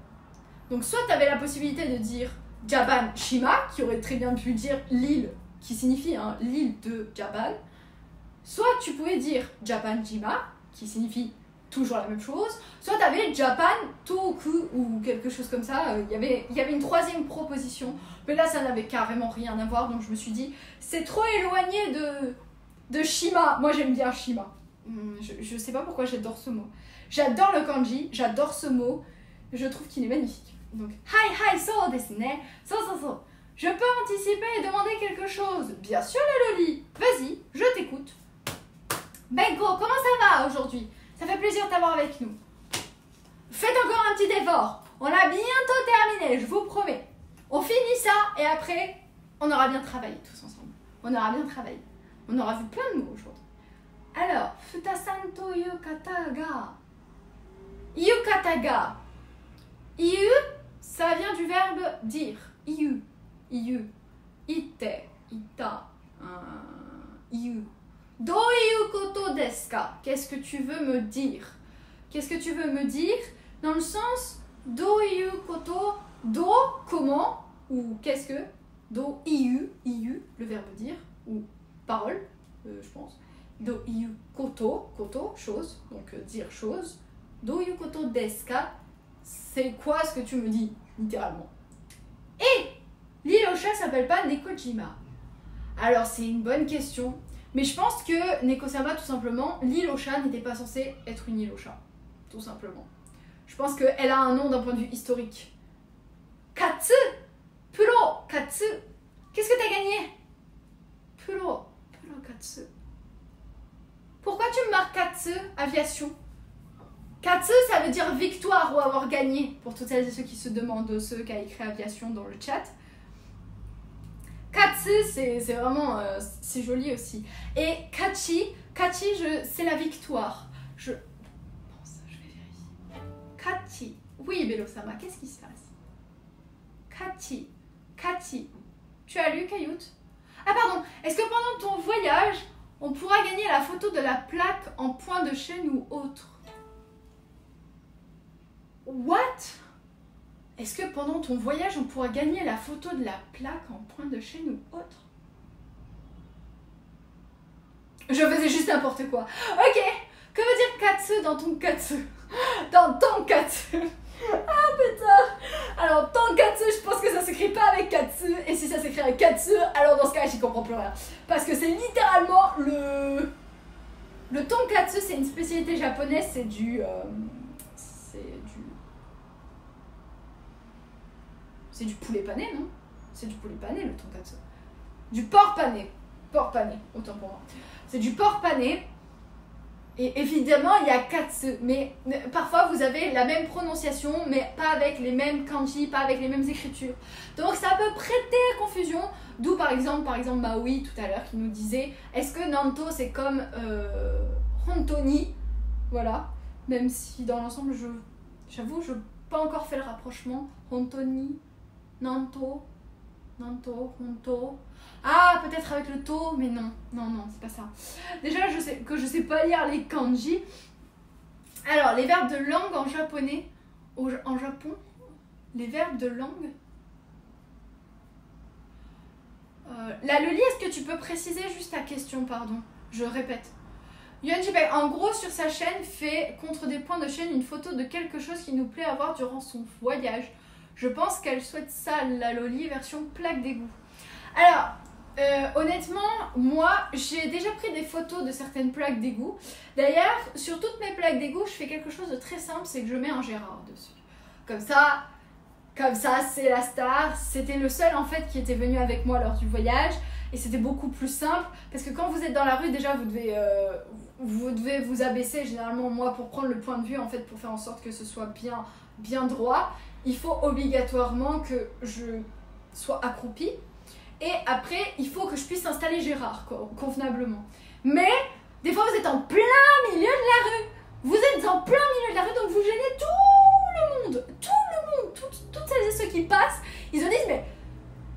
Donc, soit tu avais la possibilité de dire Japan Shima, qui aurait très bien pu dire l'île, qui signifie hein, l'île de Japan. Soit tu pouvais dire Japan Jima, qui signifie toujours la même chose. Soit tu avais Japan Toku ou quelque chose comme ça. Il y avait une troisième proposition. Mais là, ça n'avait carrément rien à voir. Donc je me suis dit, c'est trop éloigné de Shima. Moi, j'aime bien Shima. Je sais pas pourquoi j'adore ce mot. J'adore le kanji, j'adore ce mot. Je trouve qu'il est magnifique. Donc, hi, so desu ne. So. Je peux anticiper et demander quelque chose. Bien sûr, la Loli. Vas-y, je t'écoute. Benko, comment ça va aujourd'hui? Ça fait plaisir de t'avoir avec nous. Faites encore un petit effort. On a bientôt terminé, je vous promets. On finit ça et après, on aura bien travaillé tous ensemble. On aura bien travaillé. On aura vu plein de mots aujourd'hui. Alors, futasan to yukata ga. Yukata ga. Iu, ça vient du verbe dire. Iu. Ite. Ita. Iu. Doyu koto desu ka? Qu'est-ce que tu veux me dire? Qu'est-ce que tu veux me dire? Dans le sens doyu koto, do, comment, ou qu'est-ce que? Do iu, le verbe dire, ou parole, je pense. Do iu koto, chose, donc dire chose. Doyu koto desu ka? C'est quoi ce que tu me dis, littéralement? Et l'île au chat s'appelle pas Nekojima. Alors c'est une bonne question. Mais je pense que Neko-sama, tout simplement, l'île au chat n'était pas censée être une île au chat. Tout simplement. Je pense qu'elle a un nom d'un point de vue historique. Katsu! Puro Katsu! Qu'est-ce que t'as gagné? Puro Katsu. Pourquoi tu me marques Katsu, aviation? Katsu, ça veut dire victoire ou avoir gagné. Pour toutes celles et ceux qui se demandent, ceux qui a écrit aviation dans le chat. Katsu, c'est vraiment, c'est joli aussi. Et kachi, c'est la victoire. Je vais vérifier. Kachi, oui Bello-sama, qu'est-ce qui se passe? Kachi, tu as lu Kayut? Ah pardon, est-ce que pendant ton voyage, on pourra gagner la photo de la plaque en point de chaîne ou autre? What? Est-ce que pendant ton voyage, on pourra gagner la photo de la plaque en point de chaîne ou autre? Je faisais juste n'importe quoi. Ok, que veut dire katsu dans ton katsu? Dans ton katsu. Ah putain. Alors tonkatsu, je pense que ça s'écrit pas avec katsu. Et si ça s'écrit avec katsu, alors dans ce cas, j'y comprends plus rien. Parce que c'est littéralement le tonkatsu, c'est une spécialité japonaise, c'est du... C'est du poulet pané, non? C'est du poulet pané, le tonkatsu. Du porc pané. Porc pané, autant pour moi. C'est du porc pané. Et évidemment, il y a katsu. Mais parfois, vous avez la même prononciation, mais pas avec les mêmes kanji, pas avec les mêmes écritures. Donc, ça peut prêter à confusion. D'où, par exemple, Maui, tout à l'heure, qui nous disait, est-ce que Nanto, c'est comme Hontoni? Voilà. Même si, dans l'ensemble, j'avoue, je n'ai pas encore fait le rapprochement. Hontoni. Nanto, Honto. Ah, peut-être avec le to, mais non, c'est pas ça. Déjà, je sais pas lire les kanji. Alors, les verbes de langue en japonais, en Japon, les verbes de langue. La Loli, est-ce que tu peux préciser juste ta question, pardon? Je répète. Yuanjibei, en gros, sur sa chaîne, fait contre des points de chaîne une photo de quelque chose qui nous plaît avoir durant son voyage. Je pense qu'elle souhaite ça, la Loli, version plaque d'égout. Alors, honnêtement, moi, j'ai déjà pris des photos de certaines plaques d'égout. D'ailleurs, sur toutes mes plaques d'égout, je fais quelque chose de très simple, c'est que je mets un Gérard dessus. Comme ça, c'est la star. C'était le seul, en fait, qui était venu avec moi lors du voyage. Et c'était beaucoup plus simple, parce que quand vous êtes dans la rue, déjà, vous devez vous abaisser, généralement, moi, pour prendre le point de vue, en fait, pour faire en sorte que ce soit bien droit. Il faut obligatoirement que je sois accroupie. Et après, il faut que je puisse installer Gérard, quoi, convenablement. Mais, des fois, vous êtes en plein milieu de la rue. Vous êtes en plein milieu de la rue, donc vous gênez tout le monde. Toutes celles et ceux qui passent, ils se disent,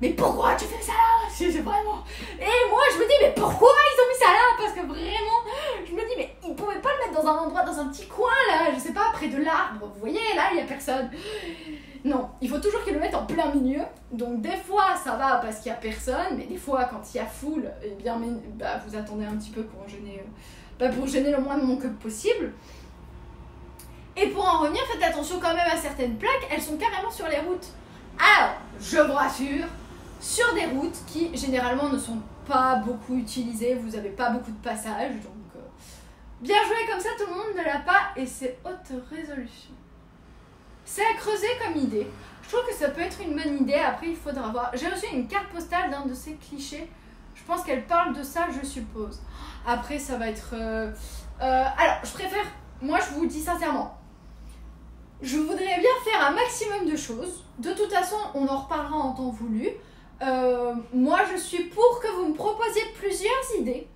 mais pourquoi tu fais ça là? C'est vraiment... Et moi, je me dis, mais pourquoi ils ont mis ça là? Parce que vraiment, je me dis, mais ils pouvaient pas le mettre dans un endroit, dans un petit coin là, je sais pas, près de l'arbre. Vous voyez, là, il y a personne. Non, il faut toujours qu'ils le mettent en plein milieu. Donc des fois ça va parce qu'il y a personne, mais des fois quand il y a foule, eh bien vous attendez un petit peu pour gêner, pour gêner le moins de monde que possible. Et pour en revenir, faites attention quand même à certaines plaques, elles sont carrément sur les routes. Alors, je vous rassure, sur des routes qui généralement ne sont pas beaucoup utilisées, vous n'avez pas beaucoup de passages, donc bien joué, comme ça tout le monde ne l'a pas et c'est haute résolution. C'est à creuser comme idée. Je trouve que ça peut être une bonne idée. Après, il faudra voir. J'ai reçu une carte postale d'un de ces clichés. Je pense qu'elle parle de ça, je suppose. Après, ça va être... alors, je préfère... Moi, je vous le dis sincèrement. Je voudrais bien faire un maximum de choses. De toute façon, on en reparlera en temps voulu. Moi, je suis pour que vous me proposiez plusieurs idées.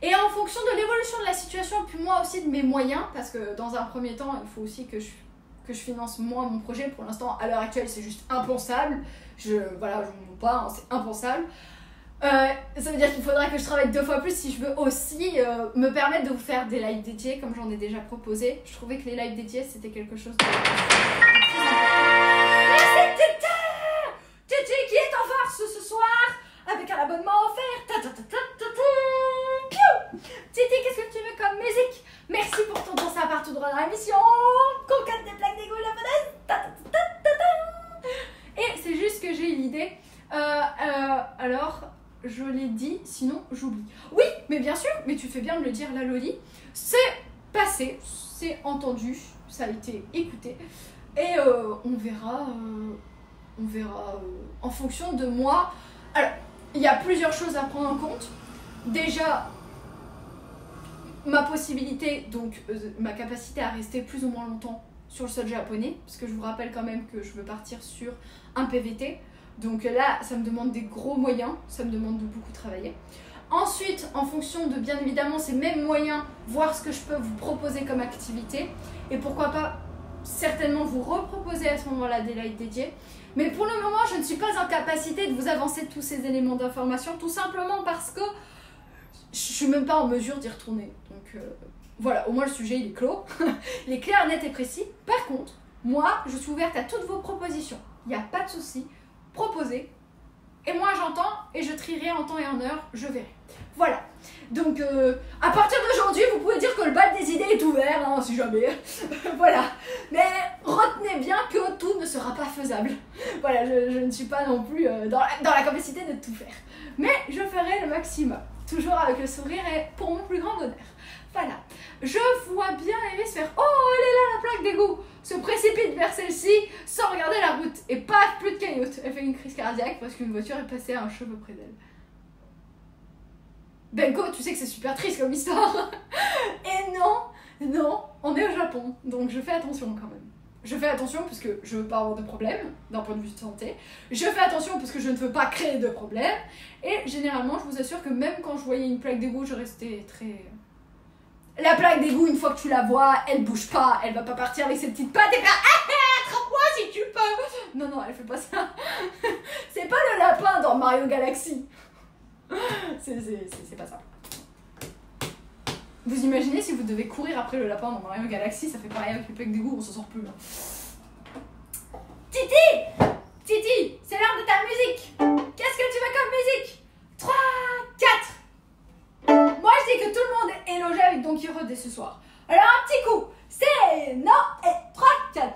Et en fonction de l'évolution de la situation, puis moi aussi de mes moyens, parce que dans un premier temps, il faut aussi que je finance moi mon projet. Pour l'instant, à l'heure actuelle, c'est juste impensable. Voilà, je ne mens pas, hein, c'est impensable. Ça veut dire qu'il faudra que je travaille 2 fois plus si je veux aussi me permettre de vous faire des lives dédiés, comme j'en ai déjà proposé. Je trouvais que les lives dédiés, c'était quelque chose de très important. Merci Tété! Tété qui est en farce ce soir, avec un abonnement offert. Tété, qu'est-ce que tu veux comme musique? Merci pour ton temps, ça part tout droit dans l'émission. Conquête des plaques d'égout, la fenêtre. Et c'est juste que j'ai une idée. Alors, je l'ai dit, sinon j'oublie. Oui, mais bien sûr, mais tu fais bien de le dire, la Loli. C'est passé, c'est entendu, ça a été écouté. Et on verra en fonction de moi. Alors, il y a plusieurs choses à prendre en compte. Déjà, ma possibilité, donc ma capacité à rester plus ou moins longtemps sur le sol japonais, parce que je vous rappelle quand même que je veux partir sur un PVT. Donc là, ça me demande des gros moyens, ça me demande de beaucoup travailler. Ensuite, en fonction de, bien évidemment, ces mêmes moyens, voir ce que je peux vous proposer comme activité. Et pourquoi pas, certainement, vous reproposer à ce moment-là des lives dédiés. Mais pour le moment, je ne suis pas en capacité de vous avancer tous ces éléments d'information, tout simplement parce que je ne suis même pas en mesure d'y retourner. Donc voilà, au moins le sujet, il est clos. Il est clair, net et précis. Par contre, moi, je suis ouverte à toutes vos propositions. Il n'y a pas de souci. Proposez. Et moi j'entends et je trierai en temps et en heure, je verrai. Voilà. Donc à partir d'aujourd'hui, vous pouvez dire que le bal des idées est ouvert, hein, si jamais. Voilà. Mais retenez bien que tout ne sera pas faisable. Voilà, je ne suis pas non plus dans la capacité de tout faire. Mais je ferai le maximum. Toujours avec le sourire et pour mon plus grand bonheur. Voilà. Je vois bien Amy se faire « Oh, elle est là, la plaque d'égout !» Se précipite vers celle-ci sans regarder la route. Et paf, plus de cailloutes. Elle fait une crise cardiaque parce qu'une voiture est passée à un cheveu près d'elle. Benko, tu sais que c'est super triste comme histoire. Et non, on est au Japon. Donc je fais attention quand même. Je fais attention parce que je veux pas avoir de problème d'un point de vue de santé. Je fais attention parce que je ne veux pas créer de problème. Et généralement, je vous assure que même quand je voyais une plaque d'égout, je restais très... La plaque d'égout, une fois que tu la vois, elle bouge pas, elle va pas partir avec ses petites pattes et faire « attrape-moi si tu peux !» Non, elle fait pas ça. C'est pas le lapin dans Mario Galaxy. C'est pas ça. Vous imaginez si vous devez courir après le lapin dans Mario Galaxy, ça fait pareil avec les plaques d'égout, on s'en sort plus là. Titi, c'est l'heure de ta musique. Qu'est-ce que tu veux comme musique? 3, 4. Moi je dis que tout le monde est logé avec Don Quirote dès ce soir. Alors un petit coup, c'est non et 3, 4.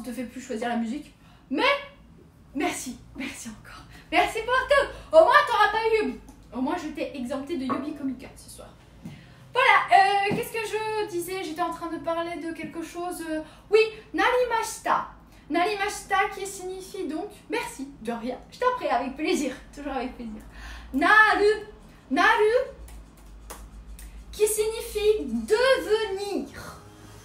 te fait plus choisir la musique. Mais merci encore. Merci pour tout. Au moins t'auras pas eu Yobi. Au moins je t'ai exempté de Yobi Comic Art ce soir. Voilà, qu'est-ce que je disais? J'étais en train de parler de quelque chose. Oui, narimashita. Narimashita qui signifie donc merci, de rien. Je t'en prie, avec plaisir, toujours avec plaisir. Naru, qui signifie devenir.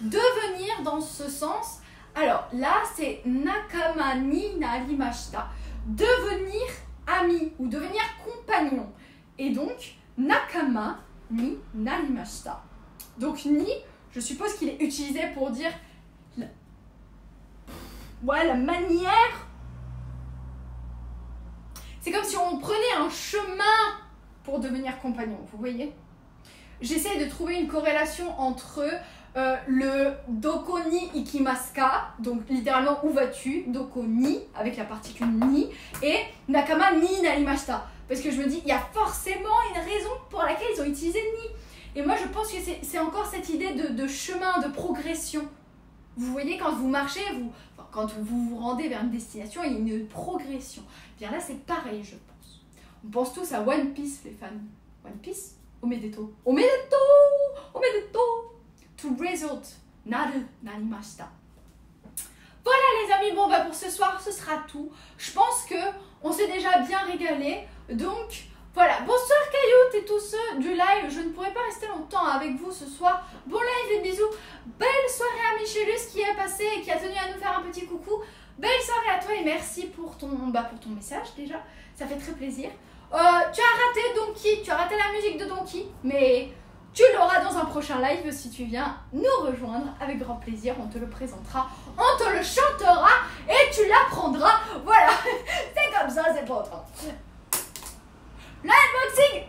Devenir dans ce sens. Alors là, c'est nakama ni narimashita. Devenir ami ou devenir compagnon. Et donc, nakama ni narimashita. Donc ni, je suppose qu'il est utilisé pour dire la manière. C'est comme si on prenait un chemin pour devenir compagnon, vous voyez. J'essaie de trouver une corrélation entre le doko ni ikimasuka, donc littéralement où vas-tu, doko ni, avec la particule ni, et nakama ni narimashita. Parce que je me dis, il y a forcément une raison pour laquelle ils ont utilisé ni. Et moi, je pense que c'est encore cette idée de chemin, de progression. Vous voyez, quand vous marchez, quand vous vous rendez vers une destination, il y a une progression. Bien là, c'est pareil, je pense. On pense tous à One Piece, les fans. One Piece, omedetou. Omedetou! Omedetou! To result, naru, narimashita. Voilà les amis, bon bah pour ce soir, ce sera tout. Je pense que on s'est déjà bien régalé. Donc voilà, bonsoir Cailloute et tous ceux du live. Je ne pourrai pas rester longtemps avec vous ce soir. Bon live et bisous. Belle soirée à Michelus qui est passé et qui a tenu à nous faire un petit coucou. Belle soirée à toi et merci pour ton message déjà. Ça fait très plaisir. Tu as raté Donkey, tu as raté la musique de Donkey, mais tu l'auras dans un prochain live si tu viens nous rejoindre avec grand plaisir. On te le présentera, on te le chantera et tu l'apprendras. Voilà, c'est comme ça, c'est pas autrement. L'unboxing.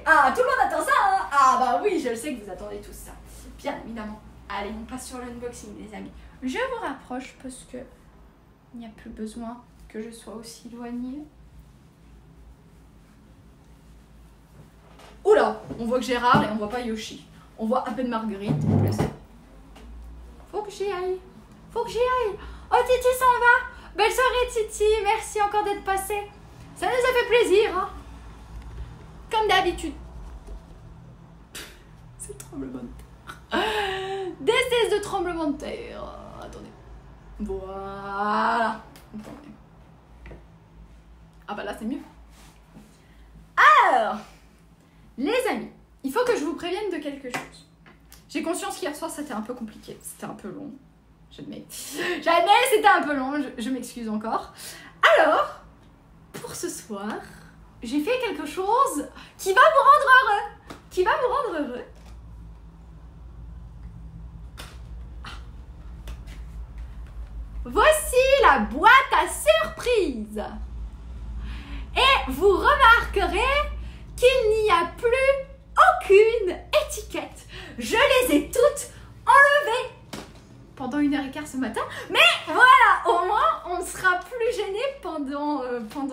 Ah, tout le monde attend ça, hein? Ah bah oui, je le sais que vous attendez tous ça. Bien évidemment. Allez, on passe sur l'unboxing, les amis. Je vous rapproche parce que il n'y a plus besoin que je sois aussi éloignée. Oula, on voit que Gérard et on voit pas Yoshi. On voit à peine Marguerite. Faut que j'y aille. Oh, Titi s'en va. Belle soirée, Titi. Merci encore d'être passé. Ça nous a fait plaisir, hein. Comme d'habitude. C'est le tremblement de terre. Des cesses de tremblement de terre. Attendez. Voilà. Attendez. Ah bah là, c'est mieux. Alors, les amis, il faut que je vous prévienne de quelque chose. J'ai conscience qu'hier soir, c'était un peu compliqué. C'était un peu long. J'admets, c'était un peu long. Je m'excuse encore. Alors, pour ce soir, j'ai fait quelque chose qui va vous rendre heureux. Voici la boîte à surprise. Et vous remarquerez qu'il n'y a plus aucune étiquette. Je les ai toutes enlevées pendant 1h15 ce matin. Mais voilà, au moins, on ne sera plus gêné pendant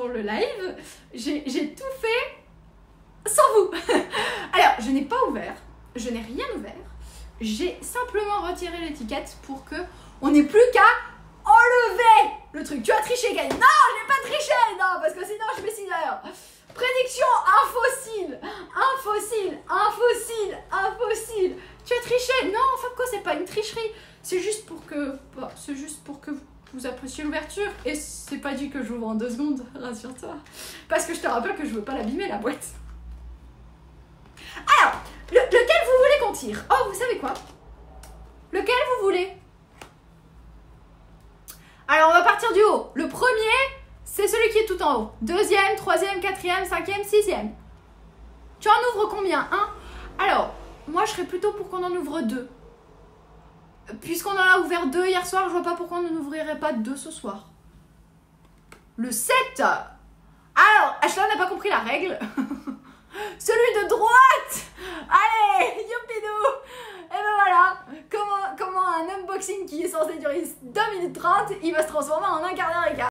le live. J'ai tout fait sans vous. Alors, je n'ai pas ouvert. Je n'ai rien ouvert. J'ai simplement retiré l'étiquette pour que on n'ait plus qu'à enlever le truc. Tu as triché, Gaël. Non, je n'ai pas triché. Non, parce que sinon, je mets 6 heures. Prédiction, un fossile. Tu as triché. Non, Fabco, c'est pas une tricherie. C'est juste pour que vous appréciez l'ouverture. Et c'est pas dit que j'ouvre en 2 secondes, rassure-toi. Parce que je te rappelle que je veux pas l'abîmer, la boîte. Alors, lequel vous voulez qu'on tire? Oh, vous savez quoi? Lequel vous voulez? Alors, on va partir du haut. Le premier, c'est celui qui est tout en haut. 2e, 3e, 4e, 5e, 6e. Tu en ouvres combien? 1? Alors, moi, je serais plutôt pour qu'on en ouvre 2. Puisqu'on en a ouvert 2 hier soir, je vois pas pourquoi on n'en ouvrirait pas 2 ce soir. Le 7. Alors, Ashla n'a pas compris la règle. Celui de droite. Allez, youpidou. Et ben voilà, comment un unboxing qui est censé durer 2 minutes 30, il va se transformer en 1 quart d'heure et quart.